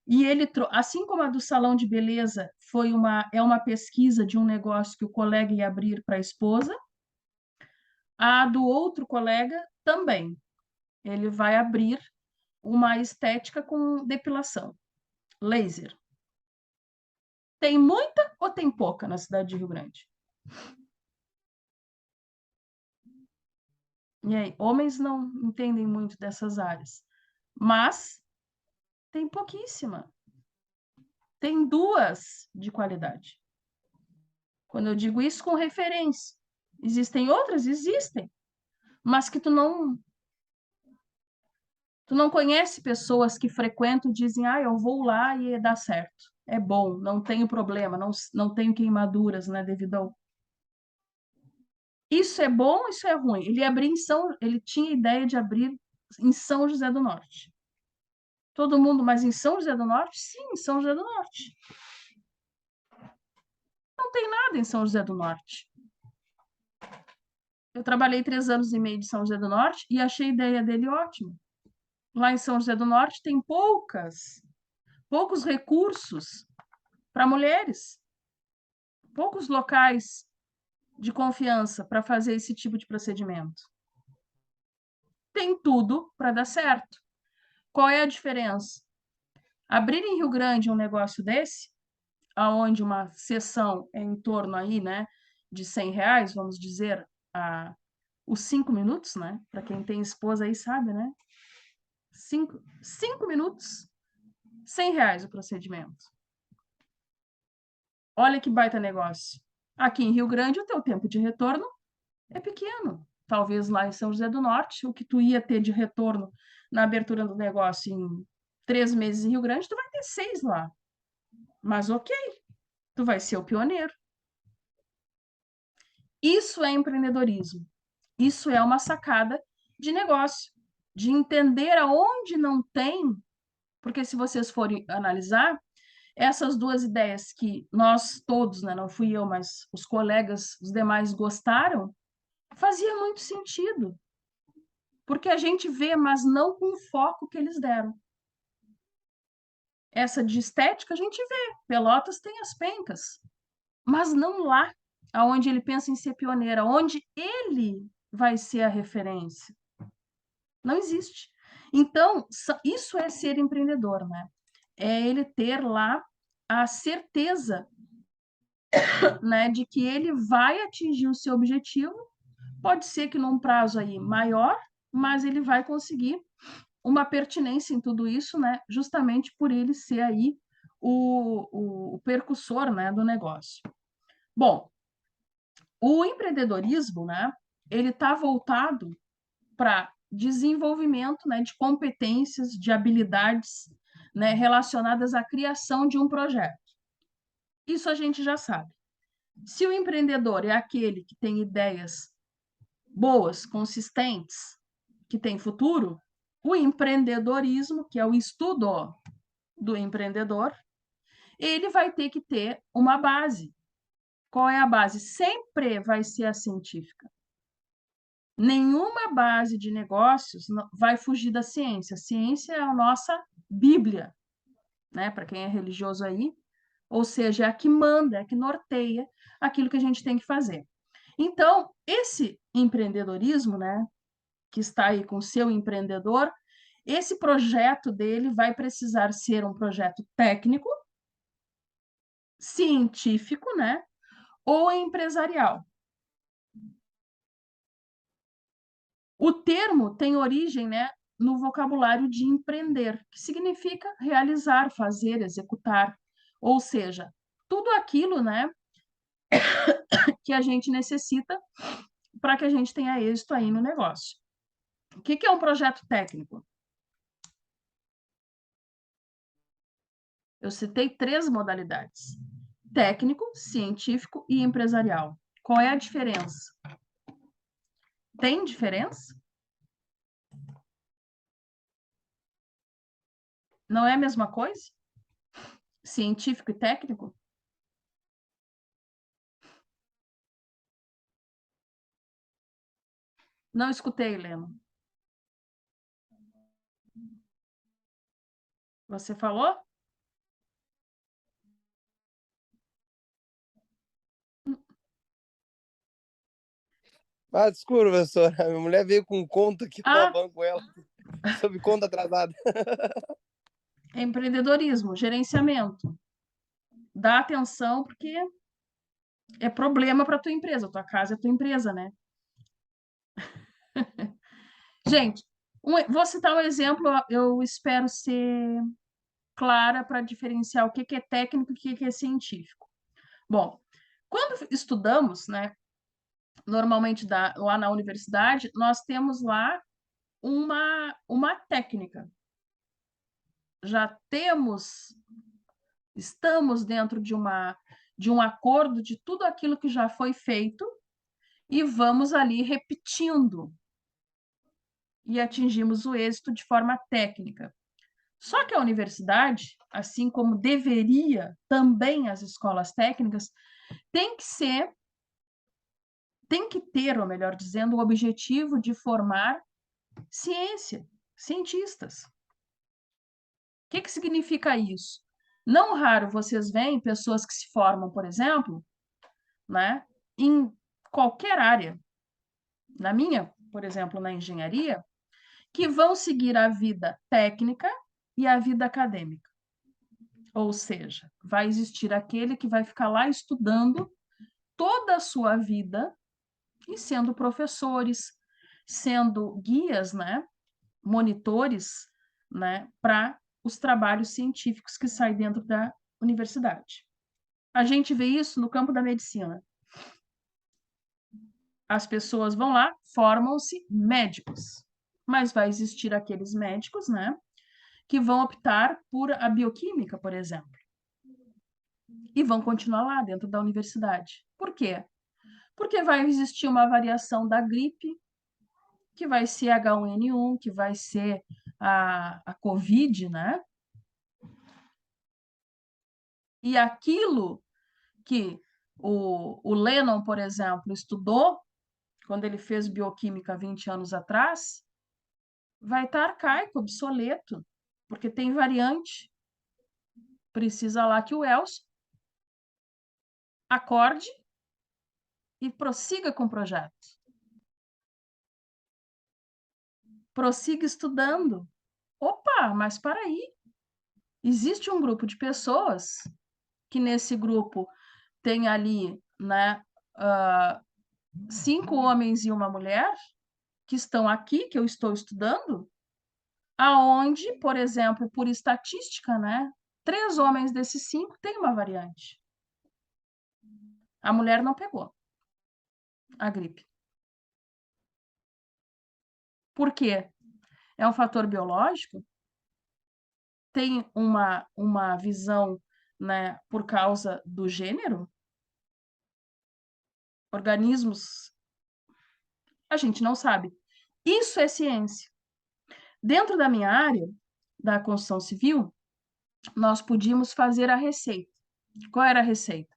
e ele, assim como a do salão de beleza é uma pesquisa de um negócio que o colega ia abrir para a esposa, a do outro colega também. Ele vai abrir uma estética com depilação, laser. Tem muita ou tem pouca na cidade de Rio Grande? E aí, homens não entendem muito dessas áreas, mas tem pouquíssima. Tem duas de qualidade. Quando eu digo isso com referência, existem outras? Existem, mas que tu não conhece pessoas que frequentam e dizem, eu vou lá e dá certo. É bom, não tenho problema, não tenho queimaduras, né, devido ao... Isso é bom, isso é ruim. Ele tinha ideia de abrir em São José do Norte. Todo mundo, mas em São José do Norte? Sim, em São José do Norte. Não tem nada em São José do Norte. Eu trabalhei 3 anos e meio de São José do Norte e achei a ideia dele ótima. Lá em São José do Norte tem poucos recursos para mulheres, poucos locais de confiança para fazer esse tipo de procedimento. Tem tudo para dar certo. Qual é a diferença? Abrir em Rio Grande um negócio desse, aonde uma sessão é em torno aí, né, de R$ 100, vamos dizer, os 5 minutos, né? Para quem tem esposa aí sabe, né? 5 minutos, R$ 100 o procedimento. Olha que baita negócio. Aqui em Rio Grande, o teu tempo de retorno é pequeno. Talvez lá em São José do Norte, o que tu ia ter de retorno na abertura do negócio em 3 meses em Rio Grande, tu vai ter 6 lá. Mas ok, tu vai ser o pioneiro. Isso é empreendedorismo. Isso é uma sacada de negócio, de entender aonde não tem, porque se vocês forem analisar, essas duas ideias que nós todos, né, não fui eu, mas os colegas, os demais gostaram, fazia muito sentido. Porque a gente vê, mas não com o foco que eles deram. Essa de estética a gente vê, Pelotas tem as pencas, mas não lá, aonde ele pensa em ser pioneiro, onde ele vai ser a referência. Não existe. Então, isso é ser empreendedor, né? É ele ter lá a certeza, né, de que ele vai atingir o seu objetivo, pode ser que num prazo aí maior, mas ele vai conseguir uma pertinência em tudo isso, né, justamente por ele ser aí o percussor, né, do negócio. Bom, o empreendedorismo, né, ele está voltado para desenvolvimento, né, de competências, de habilidades, né, relacionadas à criação de um projeto. Isso a gente já sabe. Se o empreendedor é aquele que tem ideias boas, consistentes, que tem futuro, o empreendedorismo, que é o estudo do empreendedor, ele vai ter que ter uma base. Qual é a base? Sempre vai ser a científica. Nenhuma base de negócios vai fugir da ciência. A ciência é a nossa Bíblia, né? Para quem é religioso aí, ou seja, é a que manda, é a que norteia aquilo que a gente tem que fazer. Então, esse empreendedorismo, né, que está aí com o seu empreendedor, esse projeto dele vai precisar ser um projeto técnico, científico, né, ou empresarial. O termo tem origem, né, no vocabulário de empreender, que significa realizar, fazer, executar, ou seja, tudo aquilo, né, que a gente necessita para que a gente tenha êxito aí no negócio. O que é um projeto técnico? Eu citei 3 modalidades: técnico, científico e empresarial. Qual é a diferença? Tem diferença? Não é a mesma coisa? científico e técnico? Não escutei, Helena. Você falou? Ah, desculpa, professora. Minha mulher veio com conta aqui, eu tava Ah, falando com ela sobre conta atrasada. empreendedorismo, gerenciamento. Dá atenção, porque é problema para tua empresa. Tua casa é tua empresa, né? Gente, vou citar um exemplo, eu espero ser clara para diferenciar o que é técnico e o que é científico. Bom, quando estudamos, né, normalmente lá na universidade, nós temos lá uma técnica. Já estamos dentro de um acordo de tudo aquilo que já foi feito e vamos ali repetindo e atingimos o êxito de forma técnica. Só que a universidade, assim como deveria também as escolas técnicas, tem que ter, ou melhor dizendo, o objetivo de formar cientistas. O que significa isso? Não raro vocês veem pessoas que se formam, por exemplo, né, em qualquer área, na minha, por exemplo, na engenharia, que vão seguir a vida técnica e a vida acadêmica. Ou seja, vai existir aquele que vai ficar lá estudando toda a sua vida e sendo professores, sendo guias, né, monitores, né, para os trabalhos científicos que saem dentro da universidade. A gente vê isso no campo da medicina. As pessoas vão lá, formam-se médicos, mas vai existir aqueles médicos, né, que vão optar por a bioquímica, por exemplo, e vão continuar lá dentro da universidade. Por quê? Porque vai existir uma variação da gripe, que vai ser H1N1, que vai ser a Covid, né? E aquilo que o Lennon, por exemplo, estudou quando ele fez bioquímica 20 anos atrás, vai estar arcaico, obsoleto, porque tem variante. Precisa lá que o Elcio acorde e prossiga com o projeto. Prossiga estudando. Opa, mas para aí. Existe um grupo de pessoas que nesse grupo tem ali, né, 5 homens e uma mulher que estão aqui, que eu estou estudando, aonde, por exemplo, por estatística, né, 3 homens desses 5 têm uma variante. A mulher não pegou a gripe. Por quê? É um fator biológico? Tem uma visão, né, por causa do gênero? Organismos? A gente não sabe. Isso é ciência. Dentro da minha área, da construção civil, nós podíamos fazer a receita. Qual era a receita?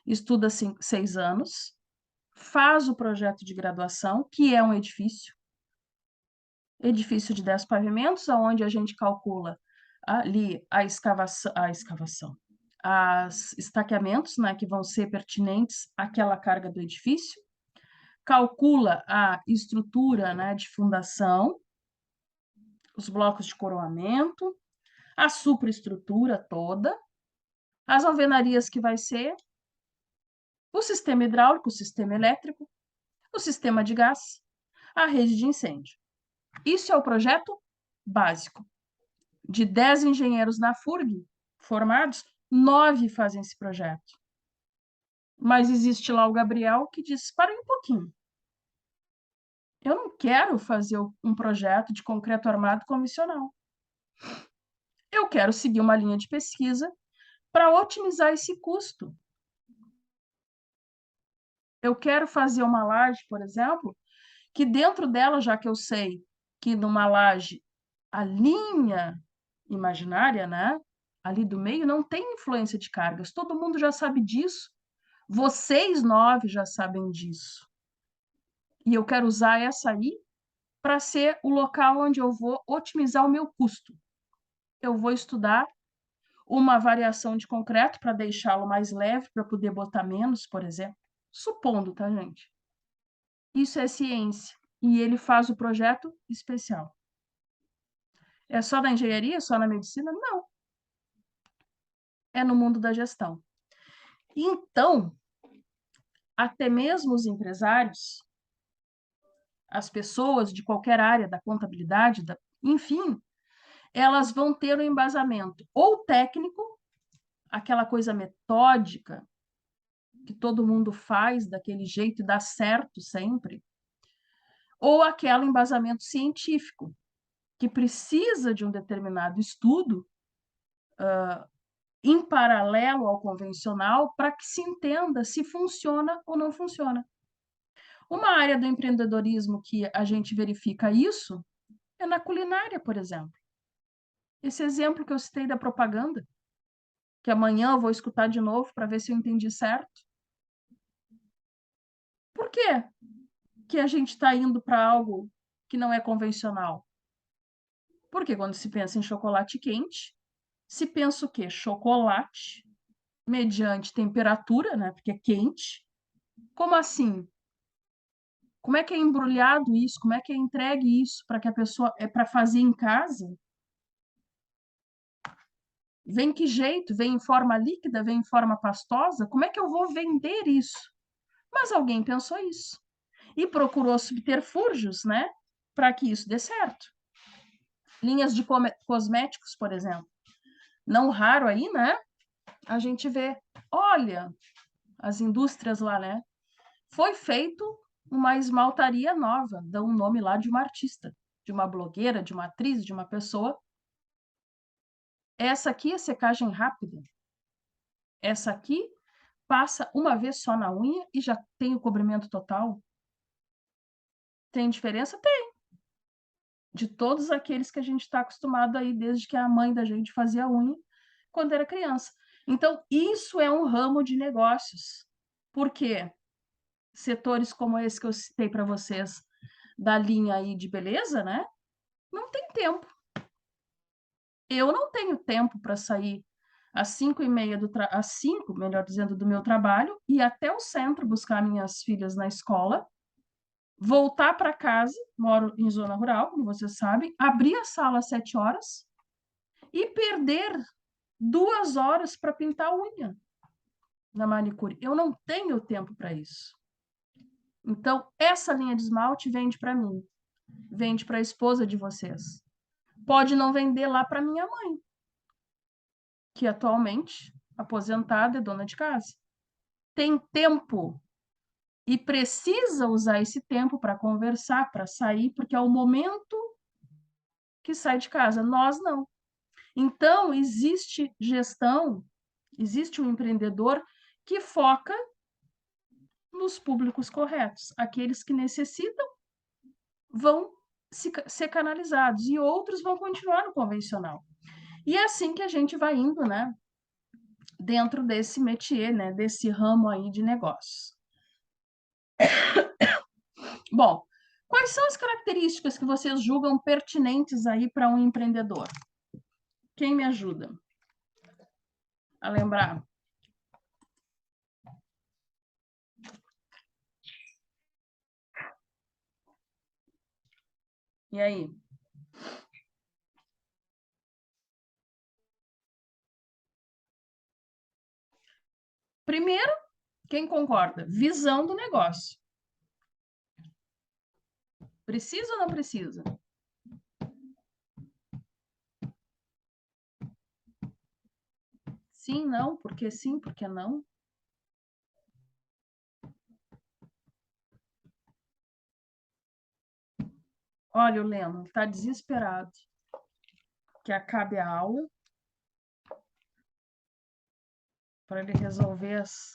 Estuda 6 anos, faz o projeto de graduação, que é um edifício de 10 pavimentos, onde a gente calcula ali a escavação, os estaqueamentos, né, que vão ser pertinentes àquela carga do edifício, calcula a estrutura, né, de fundação, os blocos de coroamento, a superestrutura toda, as alvenarias que vai ser, o sistema hidráulico, o sistema elétrico, o sistema de gás, a rede de incêndio. Isso é o projeto básico. De 10 engenheiros na FURG formados, 9 fazem esse projeto. Mas existe lá o Gabriel que diz, para um pouquinho. Eu não quero fazer um projeto de concreto armado convencional. Eu quero seguir uma linha de pesquisa para otimizar esse custo. Eu quero fazer uma laje, por exemplo, que dentro dela, já que eu sei que numa laje a linha imaginária, né, ali do meio não tem influência de cargas. Todo mundo já sabe disso. Vocês 9 já sabem disso. E eu quero usar essa aí para ser o local onde eu vou otimizar o meu custo. Eu vou estudar uma variação de concreto para deixá-lo mais leve, para poder botar menos, por exemplo. Supondo, tá, gente? Isso é ciência. E ele faz o projeto especial. É só na engenharia? Só na medicina? Não. É no mundo da gestão. Então, até mesmo os empresários, as pessoas de qualquer área da contabilidade, enfim, elas vão ter um embasamento ou técnico, aquela coisa metódica, que todo mundo faz daquele jeito e dá certo sempre, ou aquele embasamento científico, que precisa de um determinado estudo em paralelo ao convencional para que se entenda se funciona ou não funciona. Uma área do empreendedorismo que a gente verifica isso é na culinária, por exemplo. Esse exemplo que eu citei da propaganda, que amanhã eu vou escutar de novo para ver se eu entendi certo. Por quê que a gente está indo para algo que não é convencional? Porque quando se pensa em chocolate quente, se pensa o quê? Chocolate, mediante temperatura, né? Porque é quente. Como assim? Como é que é embrulhado isso? Como é que é entregue isso para que a pessoa é para fazer em casa? Vem que jeito? Vem em forma líquida? Vem em forma pastosa? Como é que eu vou vender isso? Mas alguém pensou isso e procurou subterfúgios, né, para que isso dê certo. Linhas de cosméticos, por exemplo. Não raro aí, né? A gente vê, olha, as indústrias lá, né? Foi feito uma esmaltaria nova, dá um nome lá de uma artista, de uma blogueira, de uma atriz, de uma pessoa. Essa aqui é secagem rápida. Essa aqui passa uma vez só na unha e já tem o cobrimento total. Tem diferença? Tem. De todos aqueles que a gente está acostumado aí desde que a mãe da gente fazia unha quando era criança. Então, isso é um ramo de negócios. Por quê? Setores como esse que eu citei para vocês, da linha aí de beleza, né? Não tem tempo. Eu não tenho tempo para sair às 5h30 às 5, melhor dizendo, do meu trabalho, e até o centro buscar minhas filhas na escola, voltar para casa, moro em zona rural, como vocês sabem, abrir a sala às 7 horas e perder 2 horas para pintar a unha na manicure. Eu não tenho tempo para isso. Então, essa linha de esmalte vende para mim, vende para a esposa de vocês. Pode não vender lá para minha mãe, que atualmente, aposentada, é dona de casa. Tem tempo e precisa usar esse tempo para conversar, para sair, porque é o momento que sai de casa. Nós não. Então, existe gestão, existe um empreendedor que foca nos públicos corretos. Aqueles que necessitam vão ser canalizados e outros vão continuar no convencional. E é assim que a gente vai indo, né? Dentro desse métier, né? Desse ramo aí de negócios. Bom, quais são as características que vocês julgam pertinentes aí para um empreendedor? Quem me ajuda a lembrar? E aí? Primeiro, quem concorda? Visão do negócio. Precisa ou não precisa? Sim, não, porque sim, porque não? Olha, o Leno está desesperado que acabe a aula para ele resolver as...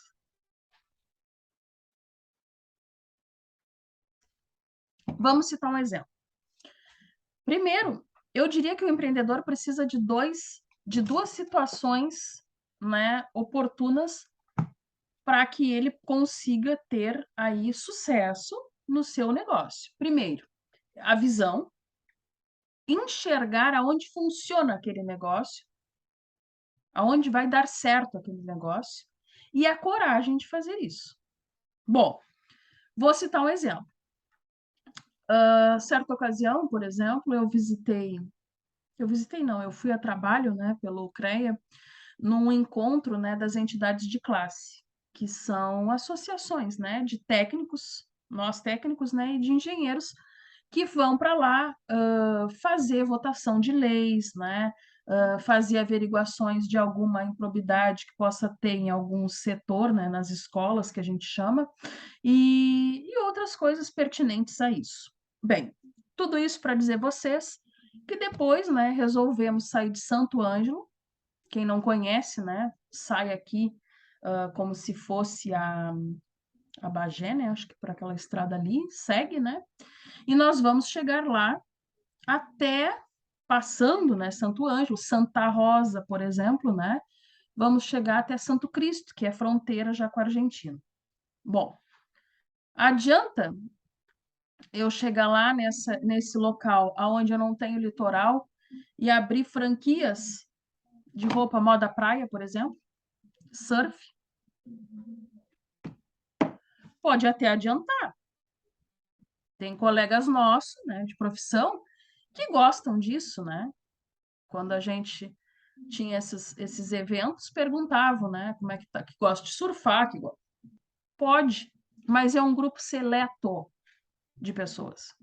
Vamos citar um exemplo. Primeiro, eu diria que o empreendedor precisa de 2 de duas situações, né, oportunas para que ele consiga ter aí sucesso no seu negócio. Primeiro, a visão, enxergar aonde funciona aquele negócio, aonde vai dar certo aquele negócio, e a coragem de fazer isso. Bom, vou citar um exemplo. Certa ocasião, por exemplo, eu fui a trabalho, né, pelo CREA, num encontro, né, das entidades de classe, que são associações, né, de técnicos, nós técnicos, né, e de engenheiros que vão para lá fazer votação de leis, né, fazer averiguações de alguma improbidade que possa ter em algum setor, né, nas escolas, que a gente chama, e outras coisas pertinentes a isso. Bem, tudo isso para dizer a vocês que depois, né, resolvemos sair de Santo Ângelo. Quem não conhece, né, sai aqui como se fosse a Bagé, né, acho que por aquela estrada ali, segue, né, e nós vamos chegar lá até passando, né, Santo Ângelo, Santa Rosa, por exemplo, né, vamos chegar até Santo Cristo, que é fronteira já com a Argentina. Bom, adianta eu chegar lá nesse local onde eu não tenho litoral e abrir franquias de roupa moda praia, por exemplo, surf? Pode até adiantar. Tem colegas nossos, né, de profissão, que gostam disso, né? Quando a gente tinha esses eventos, perguntavam, né, como é que tá, que gosta de surfar, pode, mas é um grupo seleto de pessoas.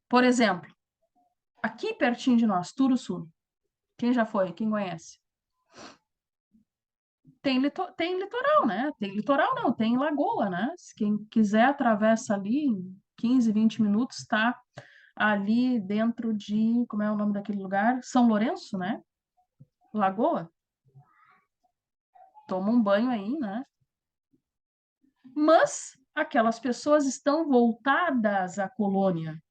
Por exemplo, aqui pertinho de nós, Turuçu. Quem já foi? Quem conhece? Tem litoral, né? Tem litoral não, tem lagoa, né? Se quem quiser atravessa ali em 15, 20 minutos, está ali dentro de, como é o nome daquele lugar? São Lourenço, né? Lagoa. Toma um banho aí, né? Mas aquelas pessoas estão voltadas à colônia.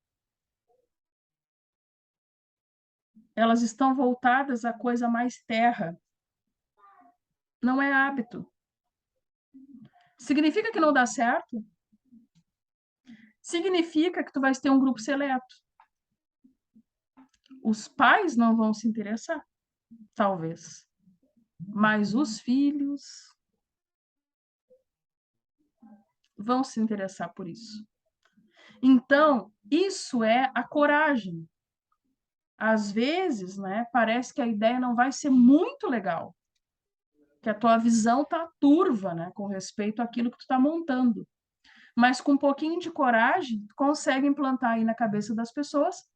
Elas estão voltadas à coisa mais terra. Não é hábito. Significa que não dá certo? Significa que tu vais ter um grupo seleto. Os pais não vão se interessar, talvez. Mas os filhos vão se interessar por isso. Então, isso é a coragem. Às vezes, né, parece que a ideia não vai ser muito legal, que a tua visão está turva, né, com respeito àquilo que tu está montando. Mas com um pouquinho de coragem, tu consegue implantar aí na cabeça das pessoas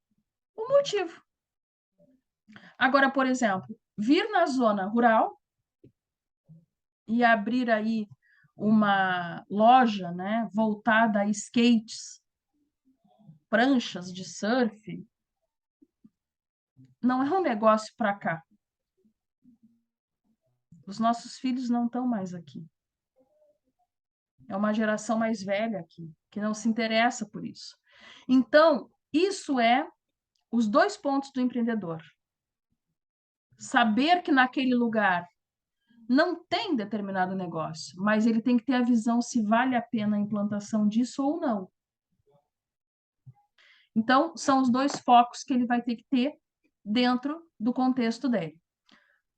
o motivo. Agora, por exemplo, vir na zona rural e abrir aí uma loja, né, voltada a skates, pranchas de surf, não é um negócio para cá. Os nossos filhos não estão mais aqui. É uma geração mais velha aqui, que não se interessa por isso. Então, isso é os dois pontos do empreendedor. Saber que naquele lugar não tem determinado negócio, mas ele tem que ter a visão se vale a pena a implantação disso ou não. Então, são os dois focos que ele vai ter que ter dentro do contexto dele.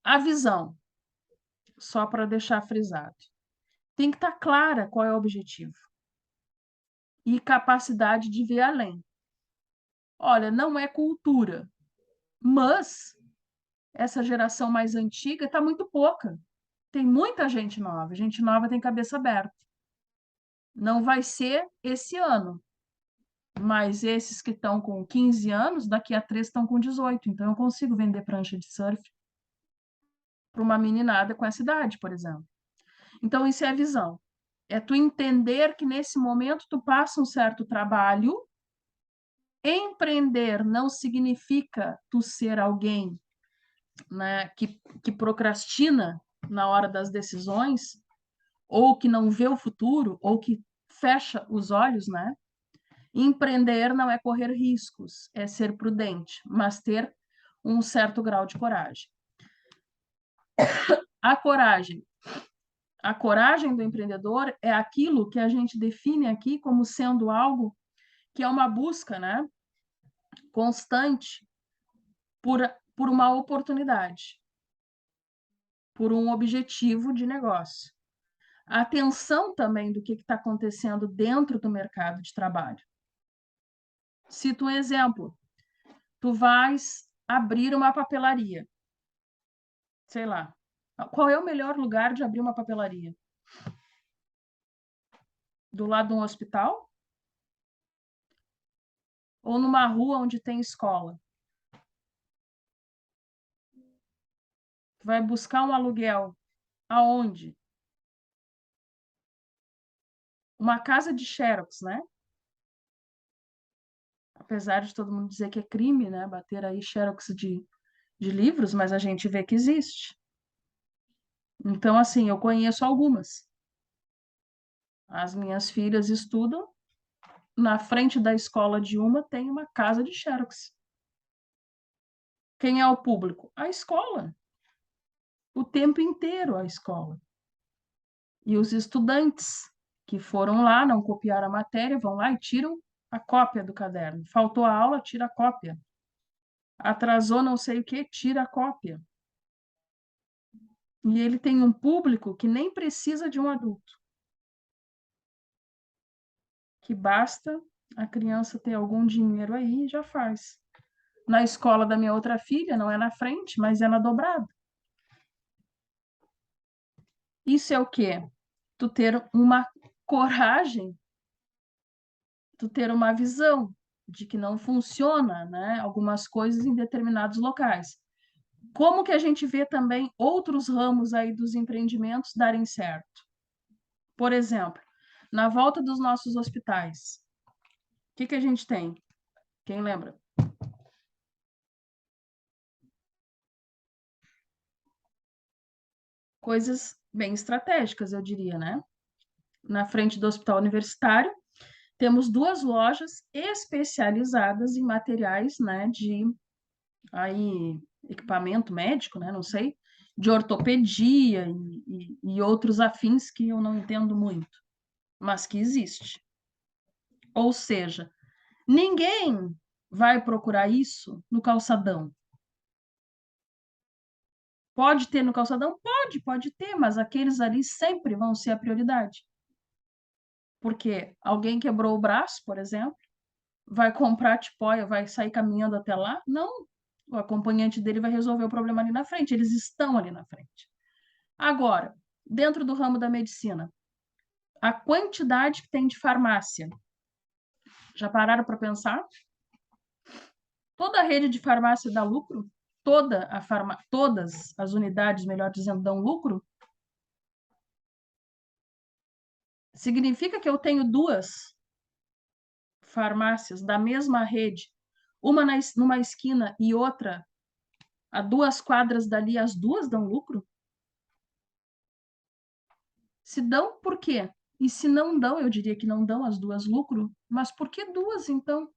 A visão, só para deixar frisado, tem que estar clara qual é o objetivo. E capacidade de ver além. Olha, não é cultura, mas essa geração mais antiga está muito pouca. Tem muita gente nova tem cabeça aberta. Não vai ser esse ano, mas esses que estão com 15 anos, daqui a 3 estão com 18. Então, eu consigo vender prancha de surf para uma meninada com essa idade, por exemplo. Então, isso é a visão. É tu entender que, nesse momento, tu passa um certo trabalho. Empreender não significa tu ser alguém, né, que procrastina na hora das decisões, ou que não vê o futuro, ou que fecha os olhos, né? Empreender não é correr riscos, é ser prudente, mas ter um certo grau de coragem. A coragem. A coragem do empreendedor é aquilo que a gente define aqui como sendo algo que é uma busca, né, constante por uma oportunidade, por um objetivo de negócio. A atenção também do que está acontecendo dentro do mercado de trabalho. Cito um exemplo. Tu vais abrir uma papelaria. Sei lá. Qual é o melhor lugar de abrir uma papelaria? Do lado de um hospital? Ou numa rua onde tem escola? Tu vai buscar um aluguel. Aonde? Uma casa de xerox, né? Apesar de todo mundo dizer que é crime, né? Bater aí xerox de livros, mas a gente vê que existe. Então, assim, eu conheço algumas. As minhas filhas estudam, na frente da escola de uma tem uma casa de xerox. Quem é o público? A escola. O tempo inteiro a escola. E os estudantes que foram lá, não copiaram a matéria, vão lá e tiram a cópia do caderno. Faltou a aula, tira a cópia. Atrasou não sei o que, tira a cópia. E ele tem um público que nem precisa de um adulto. Que basta a criança ter algum dinheiro aí e já faz. Na escola da minha outra filha, não é na frente, mas é na dobrada. Isso é o quê? Tu ter uma coragem, tu ter uma visão de que não funciona, né, algumas coisas em determinados locais. Como que a gente vê também outros ramos aí dos empreendimentos darem certo? Por exemplo, na volta dos nossos hospitais, o que que a gente tem? Quem lembra? Coisas bem estratégicas, eu diria, né? Na frente do hospital universitário, temos duas lojas especializadas em materiais, né, de aí, equipamento médico, né, não sei, de ortopedia e outros afins que eu não entendo muito, mas que existe. Ou seja, ninguém vai procurar isso no calçadão. Pode ter no calçadão? Pode ter, mas aqueles ali sempre vão ser a prioridade. Porque alguém quebrou o braço, por exemplo, vai comprar tipóia, vai sair caminhando até lá? Não. O acompanhante dele vai resolver o problema ali na frente. Eles estão ali na frente. Agora, dentro do ramo da medicina, a quantidade que tem de farmácia. Já pararam para pensar? Toda a rede de farmácia dá lucro? Todas as unidades, melhor dizendo, dão lucro? Significa que eu tenho duas farmácias da mesma rede, uma numa esquina e outra a 2 quadras dali, as duas dão lucro? Se dão, por quê? E se não dão, eu diria que não dão as duas lucro, mas por que duas, então?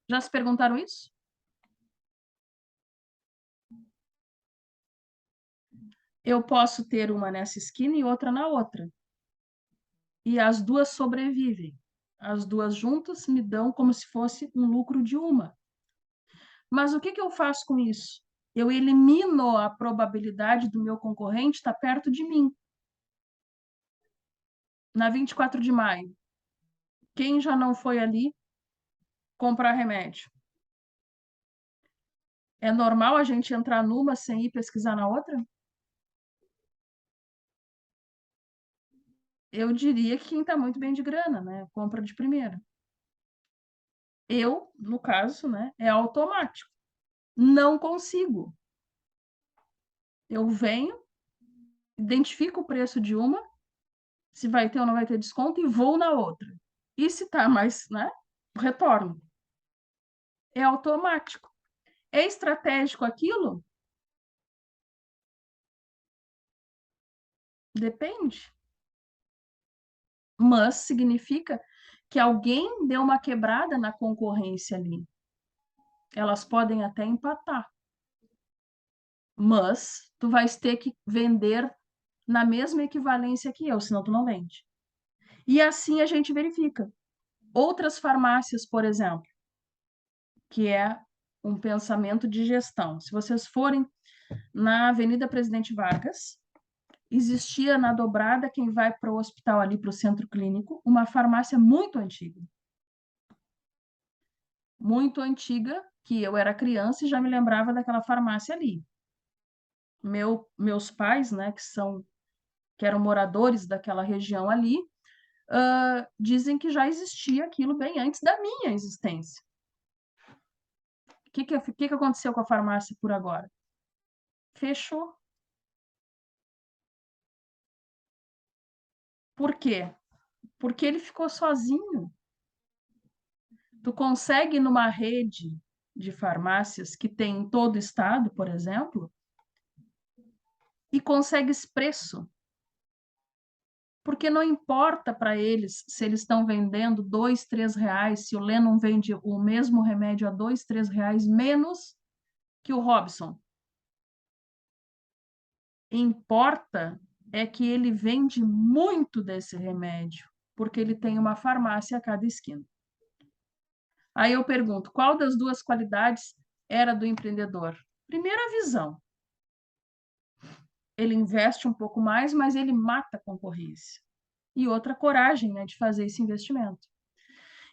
Já se perguntaram isso? Eu posso ter uma nessa esquina e outra na outra. E as duas sobrevivem. As duas juntas me dão como se fosse um lucro de uma. Mas o que que eu faço com isso? Eu elimino a probabilidade do meu concorrente estar perto de mim. Na 24 de maio, quem já não foi ali comprar remédio? É normal a gente entrar numa sem ir pesquisar na outra? Eu diria que quem está muito bem de grana, né? Compra de primeira. Eu, no caso, né, é automático. Não consigo. Eu venho, identifico o preço de uma, se vai ter ou não vai ter desconto, e vou na outra. E se tá mais, né? Retorno. É automático. É estratégico aquilo? Depende. mas significa que alguém deu uma quebrada na concorrência ali. Elas podem até empatar, mas tu vais ter que vender na mesma equivalência que eu, senão tu não vende. E assim a gente verifica. Outras farmácias, por exemplo, que é um pensamento de gestão. Se vocês forem na Avenida Presidente Vargas, existia na dobrada, quem vai para o hospital ali, para o centro clínico, uma farmácia muito antiga. Muito antiga, que eu era criança e já me lembrava daquela farmácia ali. Meus pais, né, que eram moradores daquela região ali, dizem que já existia aquilo bem antes da minha existência. O que aconteceu com a farmácia por agora? Fechou. Por quê? Porque ele ficou sozinho. Tu consegue, numa rede de farmácias que tem em todo o estado, por exemplo, e consegues preço. Porque não importa para eles se eles estão vendendo R$ 2, R$ 3, se o Lennon vende o mesmo remédio a R$ 2, R$ 3 menos que o Robson. Importa é que ele vende muito desse remédio, porque ele tem uma farmácia a cada esquina. Aí eu pergunto, qual das duas qualidades era do empreendedor? Primeiro, a visão. Ele investe um pouco mais, mas ele mata a concorrência. E outra, coragem, né, de fazer esse investimento.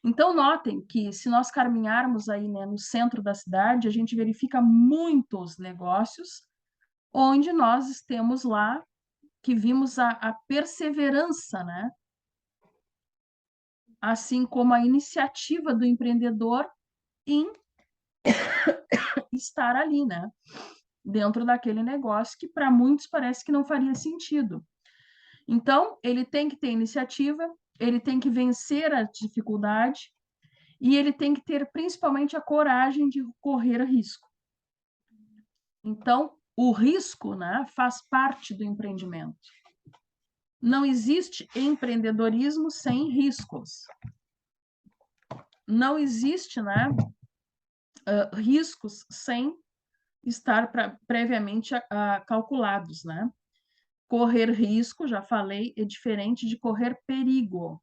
Então, notem que se nós caminharmos aí, né, no centro da cidade, a gente verifica muitos negócios onde nós temos lá, que vimos a perseverança, né? Assim como a iniciativa do empreendedor em estar ali, né? Dentro daquele negócio que para muitos parece que não faria sentido. Então, ele tem que ter iniciativa, ele tem que vencer a dificuldade e ele tem que ter principalmente a coragem de correr risco. Então, o risco, né, faz parte do empreendimento. Não existe empreendedorismo sem riscos. Não existe, né, riscos sem estar previamente calculados, né? Correr risco, já falei, é diferente de correr perigo.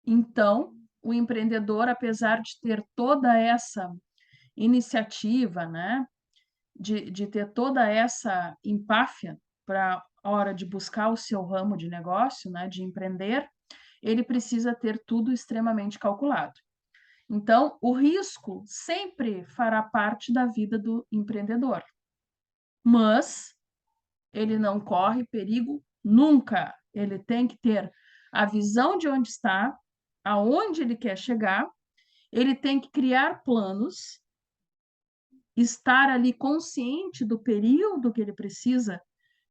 Então, o empreendedor, apesar de ter toda essa iniciativa, né, de ter toda essa empáfia para a hora de buscar o seu ramo de negócio, né, de empreender, ele precisa ter tudo extremamente calculado. Então, o risco sempre fará parte da vida do empreendedor, mas ele não corre perigo nunca. Ele tem que ter a visão de onde está, aonde ele quer chegar, ele tem que criar planos, estar ali consciente do período que ele precisa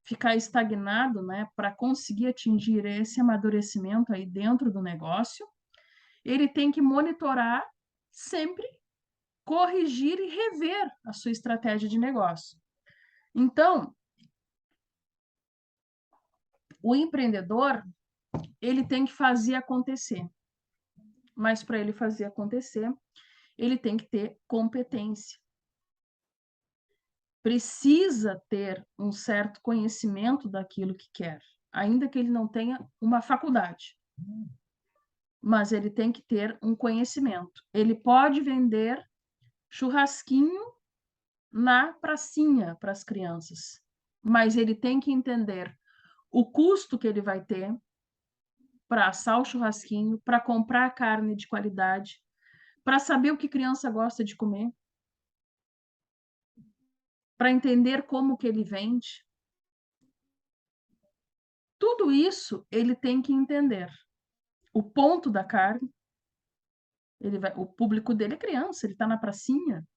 ficar estagnado, né, para conseguir atingir esse amadurecimento aí dentro do negócio. Ele tem que monitorar sempre, corrigir e rever a sua estratégia de negócio. Então, o empreendedor, ele tem que fazer acontecer. Mas para ele fazer acontecer, ele tem que ter competência. Precisa ter um certo conhecimento daquilo que quer, ainda que ele não tenha uma faculdade. Mas ele tem que ter um conhecimento. Ele pode vender churrasquinho na pracinha para as crianças, mas ele tem que entender o custo que ele vai ter para assar o churrasquinho, para comprar carne de qualidade, para saber o que criança gosta de comer, para entender como que ele vende. Tudo isso ele tem que entender. O ponto da carne, o público dele é criança, ele está na pracinha.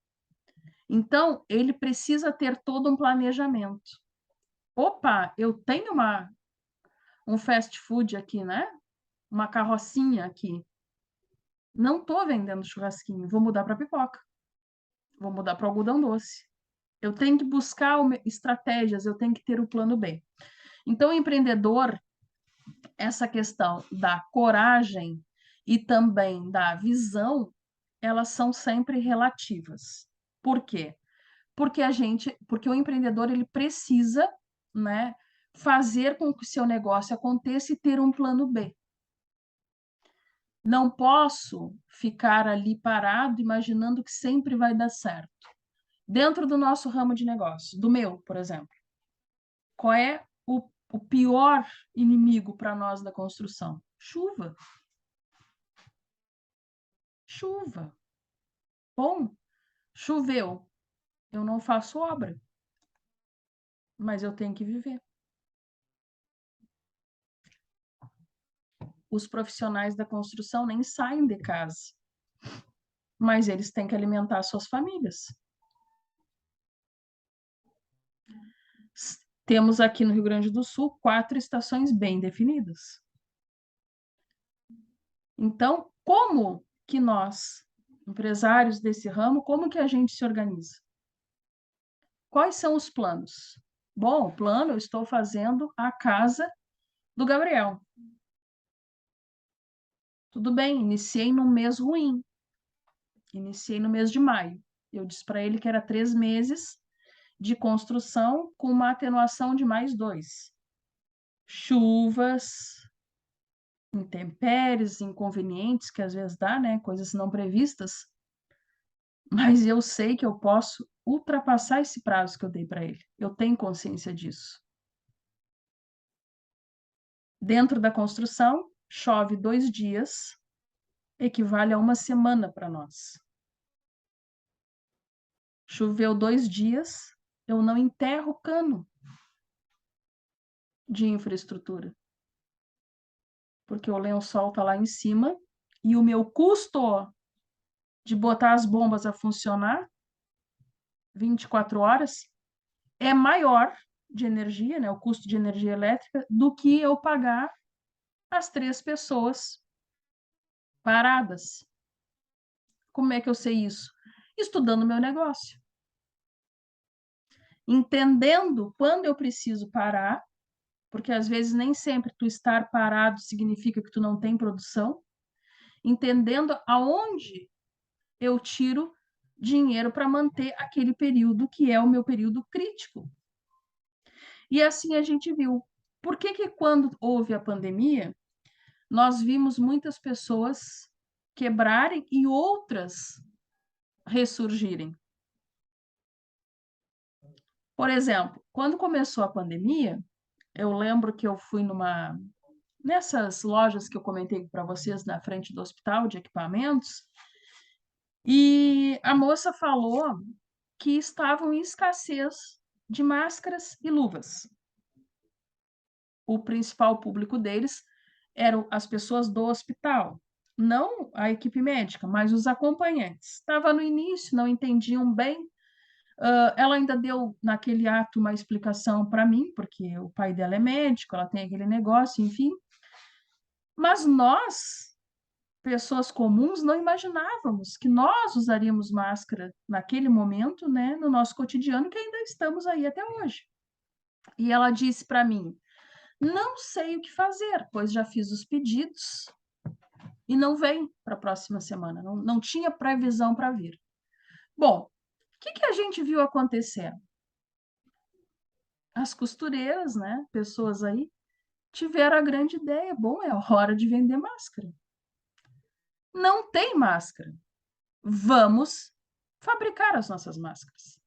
Então, ele precisa ter todo um planejamento. Opa, eu tenho um fast food aqui, né? Uma carrocinha aqui. Não estou vendendo churrasquinho, vou mudar para pipoca. Vou mudar para algodão doce. Eu tenho que buscar estratégias, eu tenho que ter o plano B. Então, o empreendedor, essa questão da coragem e também da visão, elas são sempre relativas. Por quê? Porque o empreendedor ele precisa, né, fazer com que o seu negócio aconteça e ter um plano B. Não posso ficar ali parado imaginando que sempre vai dar certo. Dentro do nosso ramo de negócio, do meu, por exemplo, qual é o pior inimigo para nós da construção? Chuva. Chuva. Bom, choveu. Eu não faço obra, mas eu tenho que viver. Os profissionais da construção nem saem de casa, mas eles têm que alimentar suas famílias. Temos aqui no Rio Grande do Sul 4 estações bem definidas. Então, como que nós, empresários desse ramo, como que a gente se organiza? Quais são os planos? Bom, o plano, eu estou fazendo a casa do Gabriel. Tudo bem, iniciei num mês ruim. Iniciei no mês de maio. Eu disse para ele que era 3 meses de construção com uma atenuação de mais 2. Chuvas, intempéries, inconvenientes, que às vezes dá, né? Coisas não previstas. Mas eu sei que eu posso ultrapassar esse prazo que eu dei para ele. Eu tenho consciência disso. Dentro da construção, chove 2 dias, equivale a 1 semana para nós. Choveu 2 dias, eu não enterro o cano de infraestrutura. Porque o lençol está lá em cima e o meu custo de botar as bombas a funcionar 24 horas é maior de energia, né, o custo de energia elétrica, do que eu pagar as 3 pessoas paradas. Como é que eu sei isso? Estudando meu negócio. Entendendo quando eu preciso parar, porque às vezes nem sempre tu estar parado significa que tu não tem produção. Entendendo aonde eu tiro dinheiro para manter aquele período que é o meu período crítico. E assim a gente viu. Por que que quando houve a pandemia, nós vimos muitas pessoas quebrarem e outras ressurgirem? Por exemplo, quando começou a pandemia, eu lembro que eu fui nessas lojas que eu comentei para vocês na frente do hospital de equipamentos, e a moça falou que estavam em escassez de máscaras e luvas. O principal público deles eram as pessoas do hospital, não a equipe médica, mas os acompanhantes. Estava no início, não entendiam bem. Ela ainda deu, naquele ato, uma explicação para mim, porque o pai dela é médico, ela tem aquele negócio, enfim. Mas nós, pessoas comuns, não imaginávamos que nós usaríamos máscara naquele momento, né, no nosso cotidiano, que ainda estamos aí até hoje. E ela disse para mim: não sei o que fazer, pois já fiz os pedidos e não vem para a próxima semana, não tinha previsão para vir. Bom, o que a gente viu acontecer? As costureiras, né, pessoas aí, tiveram a grande ideia: bom, é hora de vender máscara. Não tem máscara. Vamos fabricar as nossas máscaras.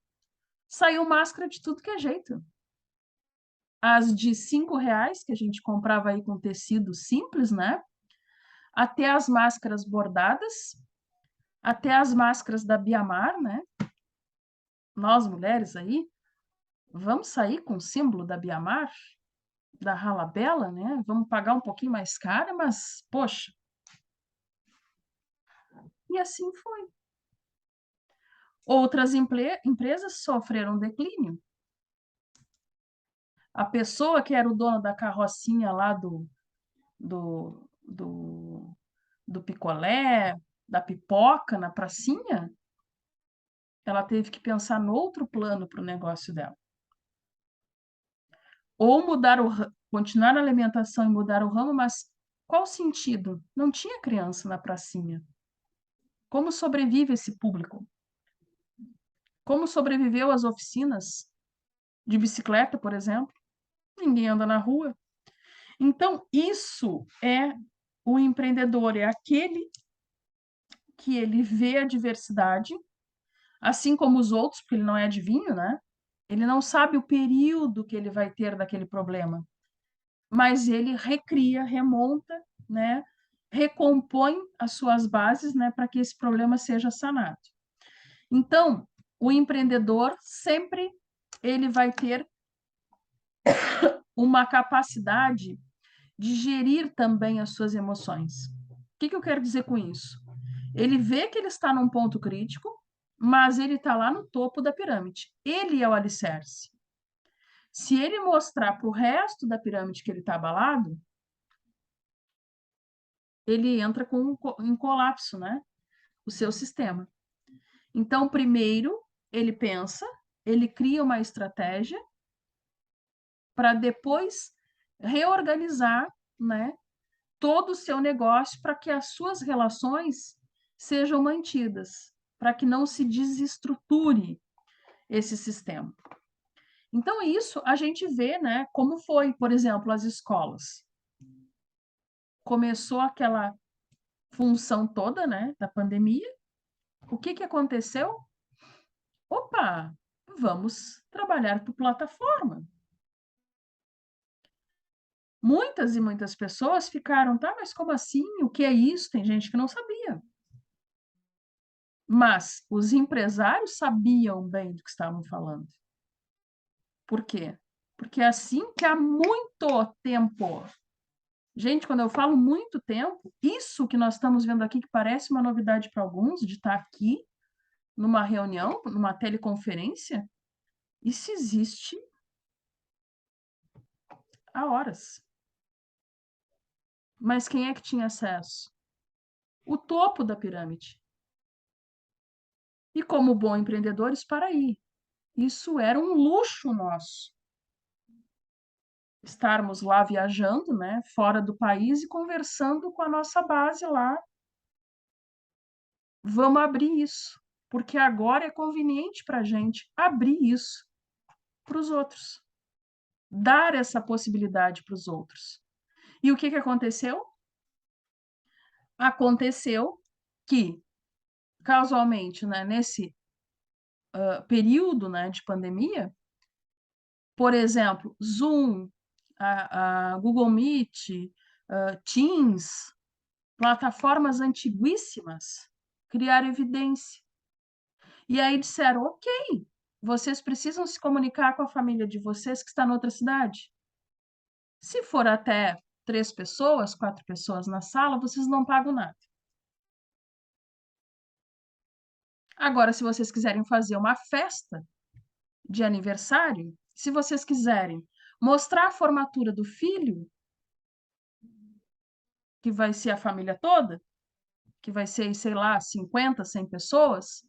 Saiu máscara de tudo que é jeito. As de R$ 5 que a gente comprava aí com tecido simples, né? Até as máscaras bordadas, até as máscaras da Biamar, né? Nós, mulheres aí, vamos sair com o símbolo da Biamar, da Ralabella, né? Vamos pagar um pouquinho mais caro, mas, poxa. E assim foi. Outras empresas sofreram declínio. A pessoa que era o dono da carrocinha lá do, do picolé, da pipoca na pracinha, ela teve que pensar no outro plano para o negócio dela. Ou mudar continuar a alimentação e mudar o ramo, mas qual sentido? Não tinha criança na pracinha. Como sobrevive esse público? Como sobreviveu as oficinas de bicicleta, por exemplo? Ninguém anda na rua. Então, isso é o empreendedor, é aquele que ele vê a diversidade, assim como os outros, porque ele não é adivinho, né? Ele não sabe o período que ele vai ter daquele problema, mas ele recria, remonta, né? Recompõe as suas bases, né, para que esse problema seja sanado. Então, o empreendedor sempre ele vai ter uma capacidade de gerir também as suas emoções. O que eu quero dizer com isso? Ele vê que ele está num ponto crítico, mas ele está lá no topo da pirâmide. Ele é o alicerce. Se ele mostrar para o resto da pirâmide que ele está abalado, ele entra em colapso, né? O seu sistema. Então, primeiro, ele pensa, ele cria uma estratégia para depois reorganizar, né, todo o seu negócio para que as suas relações sejam mantidas, para que não se desestruture esse sistema. Então, isso a gente vê, né, como foi, por exemplo, as escolas. Começou aquela função toda, né, da pandemia. O que aconteceu? Opa, vamos trabalhar por plataforma. Muitas e muitas pessoas ficaram, tá, mas como assim? O que é isso? Tem gente que não sabia. Mas os empresários sabiam bem do que estavam falando. Por quê? Porque assim que há muito tempo, gente, quando eu falo muito tempo, isso que nós estamos vendo aqui, que parece uma novidade para alguns, de estar aqui numa reunião, numa teleconferência, isso existe há horas. Mas quem é que tinha acesso? O topo da pirâmide. E como bom empreendedores, para aí. Isso era um luxo nosso. Estarmos lá viajando, né, fora do país e conversando com a nossa base lá. Vamos abrir isso, porque agora é conveniente para a gente abrir isso para os outros, dar essa possibilidade para os outros. E o que aconteceu? Aconteceu que, casualmente, né, nesse período, né, de pandemia, por exemplo, Zoom, a Google Meet, Teams, plataformas antiguíssimas, criaram evidência. E aí disseram, ok, vocês precisam se comunicar com a família de vocês que está em outra cidade. Se for até 3 pessoas, 4 pessoas na sala, vocês não pagam nada. Agora, se vocês quiserem fazer uma festa de aniversário, se vocês quiserem mostrar a formatura do filho, que vai ser a família toda, que vai ser, sei lá, 50, 100 pessoas,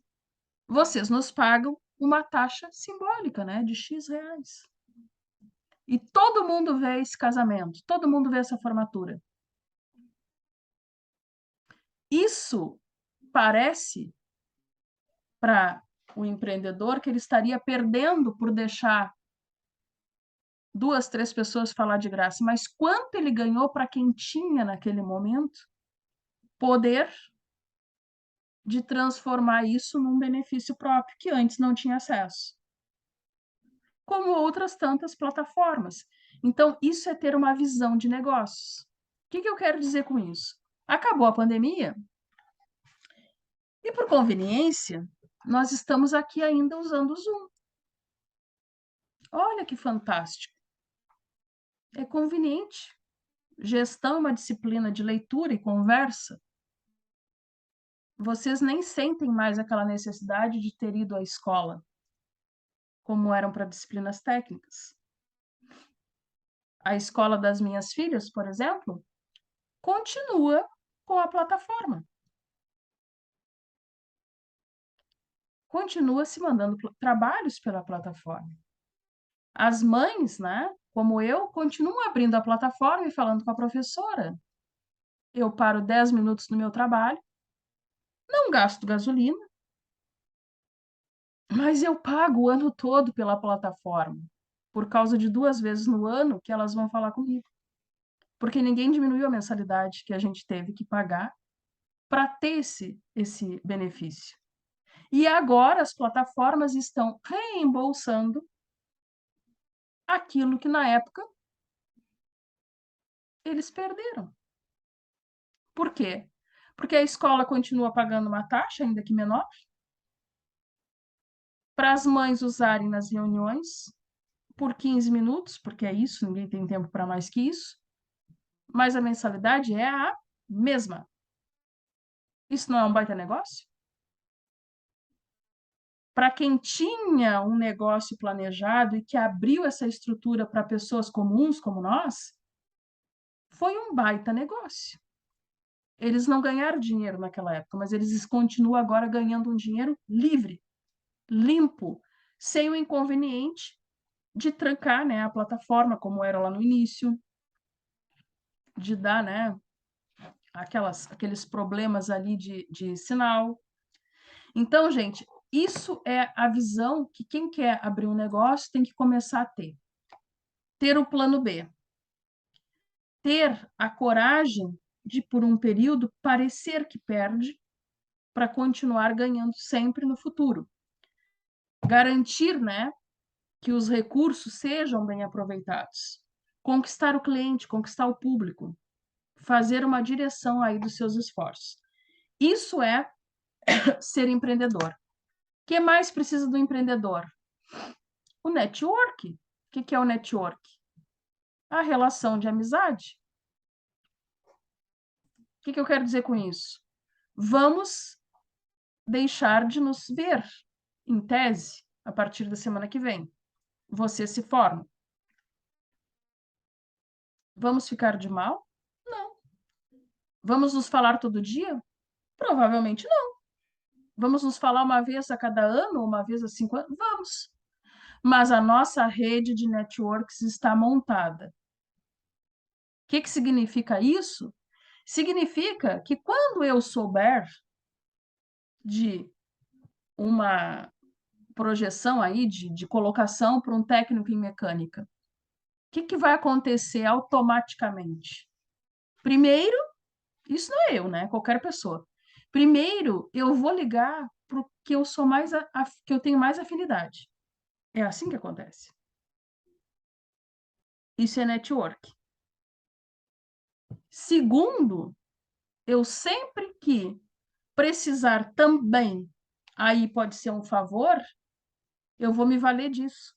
vocês nos pagam uma taxa simbólica, né, de X reais. E todo mundo vê esse casamento, todo mundo vê essa formatura. Isso parece para o empreendedor que ele estaria perdendo por deixar 2, 3 pessoas falar de graça, mas quanto ele ganhou para quem tinha naquele momento poder de transformar isso num benefício próprio que antes não tinha acesso. Como outras tantas plataformas. Então, isso é ter uma visão de negócios. O que eu quero dizer com isso? Acabou a pandemia e, por conveniência, nós estamos aqui ainda usando o Zoom. Olha que fantástico. É conveniente. Gestão é uma disciplina de leitura e conversa. Vocês nem sentem mais aquela necessidade de ter ido à escola, como eram para disciplinas técnicas. A escola das minhas filhas, por exemplo, continua com a plataforma. Continua se mandando trabalhos pela plataforma. As mães, né, como eu, continuam abrindo a plataforma e falando com a professora. Eu paro 10 minutos no meu trabalho, não gasto gasolina, mas eu pago o ano todo pela plataforma, por causa de 2 vezes no ano que elas vão falar comigo. Porque ninguém diminuiu a mensalidade que a gente teve que pagar para ter esse benefício. E agora as plataformas estão reembolsando aquilo que na época eles perderam. Por quê? Porque a escola continua pagando uma taxa, ainda que menor, para as mães usarem nas reuniões por 15 minutos, porque é isso, ninguém tem tempo para mais que isso, mas a mensalidade é a mesma. Isso não é um baita negócio? Para quem tinha um negócio planejado e que abriu essa estrutura para pessoas comuns como nós, foi um baita negócio. Eles não ganharam dinheiro naquela época, mas eles continuam agora ganhando um dinheiro livre, limpo, sem o inconveniente de trancar, né, a plataforma, como era lá no início, de dar, né, aqueles problemas ali de sinal. Então, gente, isso é a visão que quem quer abrir um negócio tem que começar a ter. Ter o plano B. Ter a coragem de, por um período, parecer que perde para continuar ganhando sempre no futuro. Garantir, né, que os recursos sejam bem aproveitados. Conquistar o cliente, conquistar o público. Fazer uma direção aí dos seus esforços. Isso é ser empreendedor. O que mais precisa do empreendedor? O network. O que é o network? A relação de amizade. O que eu quero dizer com isso? Vamos deixar de nos ver, em tese, a partir da semana que vem. Você se forma. Vamos ficar de mal? Não. Vamos nos falar todo dia? Provavelmente não. Vamos nos falar uma vez a cada ano, ou uma vez a 5 anos? Vamos. Mas a nossa rede de networks está montada. O que significa isso? Significa que quando eu souber de uma projeção aí de colocação para um técnico em mecânica, o que vai acontecer automaticamente? Primeiro, isso não é eu, né? Qualquer pessoa. Primeiro, eu vou ligar para o que eu sou mais que eu tenho mais afinidade. É assim que acontece. Isso é network. Segundo, eu sempre que precisar também, aí pode ser um favor, eu vou me valer disso.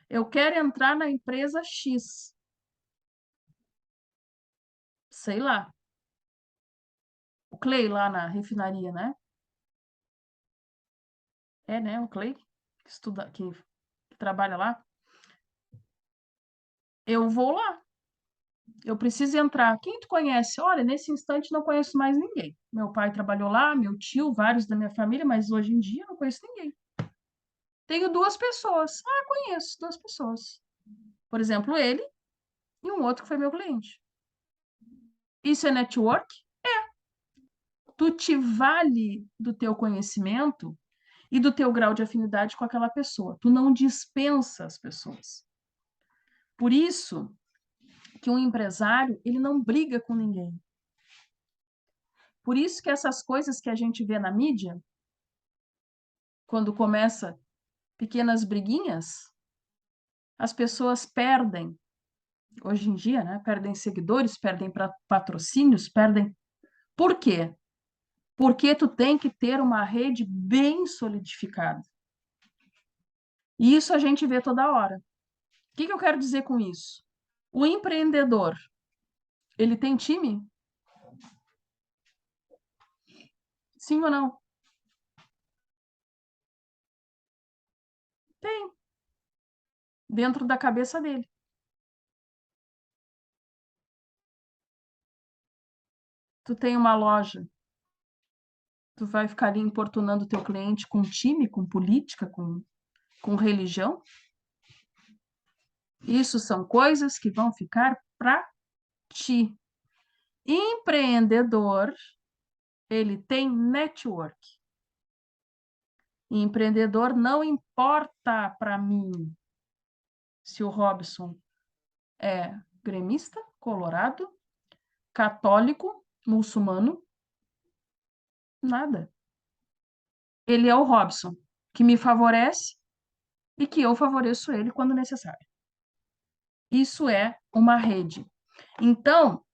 Eu quero entrar na empresa X. Sei lá. O Clay lá na refinaria, né? É, né? O Clay que estuda, que trabalha lá. Eu vou lá. Eu preciso entrar. Quem tu conhece? Olha, nesse instante não conheço mais ninguém. Meu pai trabalhou lá, meu tio, vários da minha família, mas hoje em dia não conheço ninguém. Tenho 2 pessoas. Ah, conheço 2 pessoas. Por exemplo, ele e um outro que foi meu cliente. Isso é network? Tu te vale do teu conhecimento e do teu grau de afinidade com aquela pessoa. Tu não dispensa as pessoas. Por isso que um empresário, ele não briga com ninguém. Por isso que essas coisas que a gente vê na mídia, quando começa pequenas briguinhas, as pessoas perdem, hoje em dia, né? Perdem seguidores, perdem patrocínios, perdem. Por quê? Porque tu tem que ter uma rede bem solidificada. E isso a gente vê toda hora. O que eu quero dizer com isso? O empreendedor, ele tem time? Sim ou não? Tem. Dentro da cabeça dele. Tu tem uma loja, tu vai ficar ali importunando o teu cliente com time, com política, com religião? Isso são coisas que vão ficar para ti. Empreendedor, ele tem network. Empreendedor não importa para mim se o Robson é gremista, colorado, católico, muçulmano, nada. Ele é o Robson, que me favorece e que eu favoreço ele quando necessário. Isso é uma rede. Então,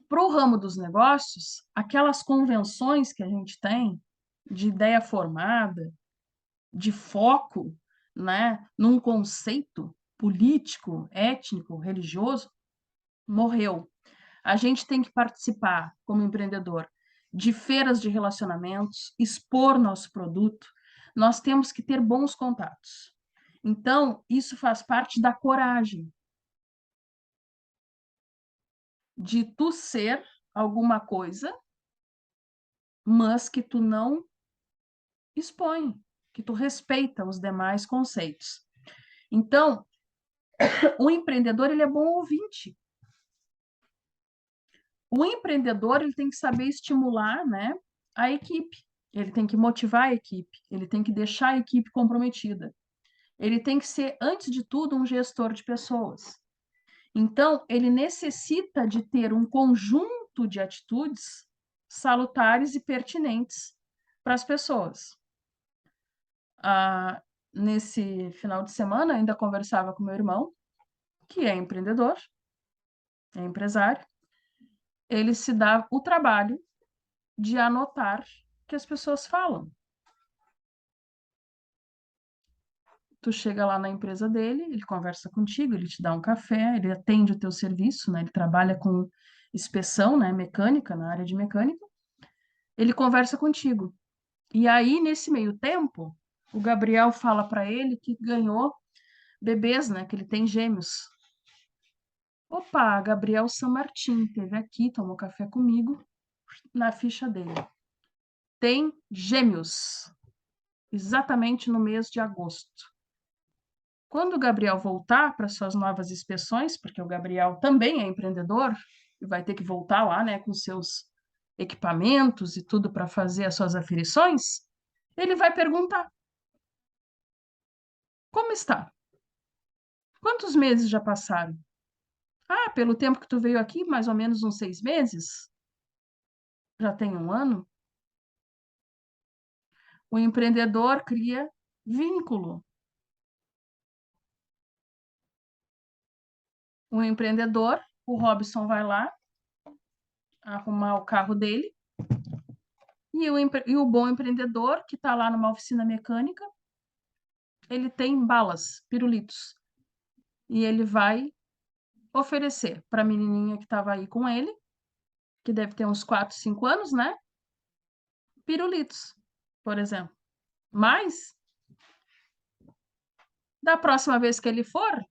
para o ramo dos negócios, aquelas convenções que a gente tem de ideia formada, de foco, né, num conceito político, étnico, religioso, morreu. A gente tem que participar, como empreendedor, de feiras de relacionamentos, expor nosso produto. Nós temos que ter bons contatos. Então, isso faz parte da coragem de tu ser alguma coisa, mas que tu não expõe, que tu respeita os demais conceitos. Então, o empreendedor, ele é bom ouvinte. O empreendedor, ele tem que saber estimular, né, a equipe. Ele tem que motivar a equipe, ele tem que deixar a equipe comprometida. Ele tem que ser, antes de tudo, um gestor de pessoas. Então, ele necessita de ter um conjunto de atitudes salutares e pertinentes para as pessoas. Nesse final de semana, ainda conversava com meu irmão, que é empreendedor, é empresário. Ele se dá o trabalho de anotar o que as pessoas falam. Tu chega lá na empresa dele, ele conversa contigo, ele te dá um café, ele atende o teu serviço, né? Ele trabalha com inspeção, né, mecânica, na área de mecânica. Ele conversa contigo. E aí, nesse meio tempo, o Gabriel fala para ele que ganhou bebês, né, que ele tem gêmeos. Opa, Gabriel San Martin teve aqui, tomou café comigo, na ficha dele. Tem gêmeos, exatamente no mês de agosto. Quando o Gabriel voltar para suas novas inspeções, porque o Gabriel também é empreendedor e vai ter que voltar lá, né, com seus equipamentos e tudo para fazer as suas aferições, ele vai perguntar: como está? Quantos meses já passaram? Ah, pelo tempo que tu veio aqui, mais ou menos uns 6 meses? Já tem um ano? O empreendedor cria vínculo. O empreendedor, o Robson vai lá arrumar o carro dele, e o bom empreendedor, que está lá numa oficina mecânica, ele tem balas, pirulitos, e ele vai oferecer para a menininha que estava aí com ele, que deve ter uns 4, 5 anos, né? Pirulitos, por exemplo. Mas, da próxima vez que ele for,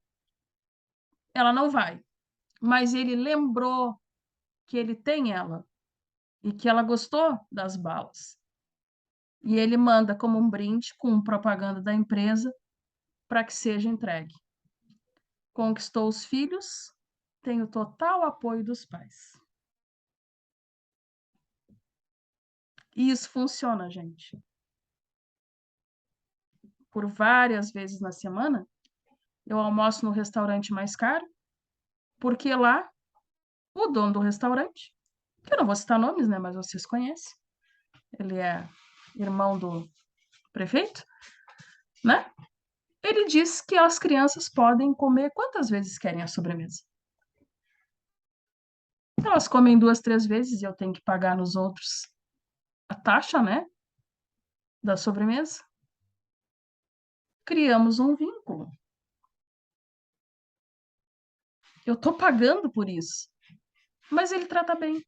ela não vai. Mas ele lembrou que ele tem ela e que ela gostou das balas. E ele manda como um brinde com propaganda da empresa para que seja entregue. Conquistou os filhos, tem o total apoio dos pais. E isso funciona, gente. Por várias vezes na semana, eu almoço no restaurante mais caro, porque lá o dono do restaurante, que eu não vou citar nomes, né, mas vocês conhecem, ele é irmão do prefeito, né? Ele diz que as crianças podem comer quantas vezes querem a sobremesa. Elas comem 2, 3 vezes e eu tenho que pagar nos outros a taxa, né, da sobremesa. Criamos um vínculo. Eu estou pagando por isso, mas ele trata bem.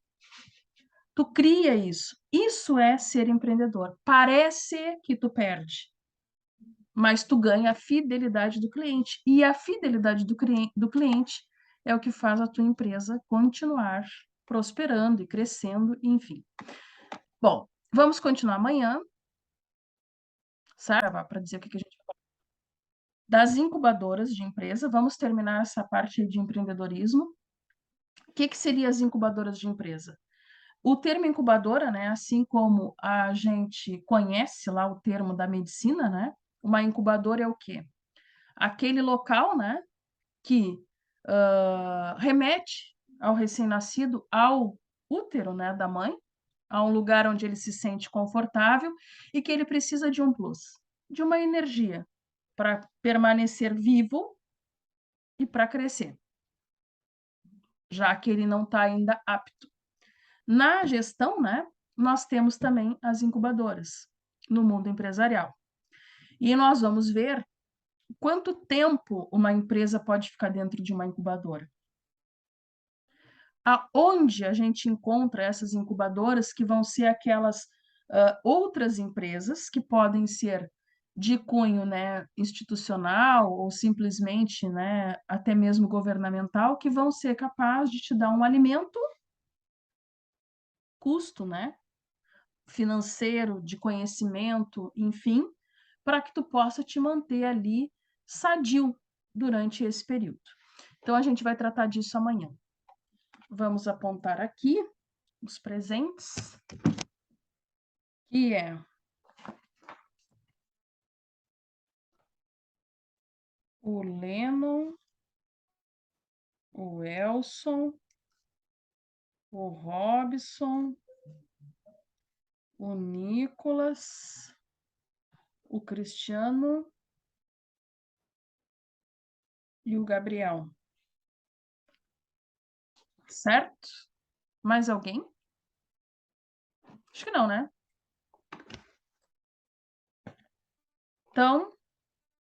Tu cria isso. Isso é ser empreendedor. Parece que tu perde, mas tu ganha a fidelidade do cliente. E a fidelidade do cliente é o que faz a tua empresa continuar prosperando e crescendo, enfim. Bom, vamos continuar amanhã. Sara, para dizer o que a gente das incubadoras de empresa. Vamos terminar essa parte de empreendedorismo. O que seriam as incubadoras de empresa? O termo incubadora, né, assim como a gente conhece lá o termo da medicina, né, uma incubadora é o quê? Aquele local, né, que remete ao recém-nascido, ao útero, né, da mãe, a um lugar onde ele se sente confortável e que ele precisa de um plus, de uma energia para permanecer vivo e para crescer, já que ele não está ainda apto. Na gestão, né, nós temos também as incubadoras no mundo empresarial. E nós vamos ver quanto tempo uma empresa pode ficar dentro de uma incubadora. Aonde a gente encontra essas incubadoras, que vão ser aquelas outras empresas que podem ser de cunho, né, institucional ou simplesmente, né, até mesmo governamental, que vão ser capazes de te dar um alimento, custo, né, financeiro, de conhecimento, enfim, para que tu possa te manter ali sadio durante esse período. Então, a gente vai tratar disso amanhã. Vamos apontar aqui os presentes, que é o Lennon, o Elson, o Robson, o Nicolas, o Cristiano e o Gabriel. Certo? Mais alguém? Acho que não, né? Então,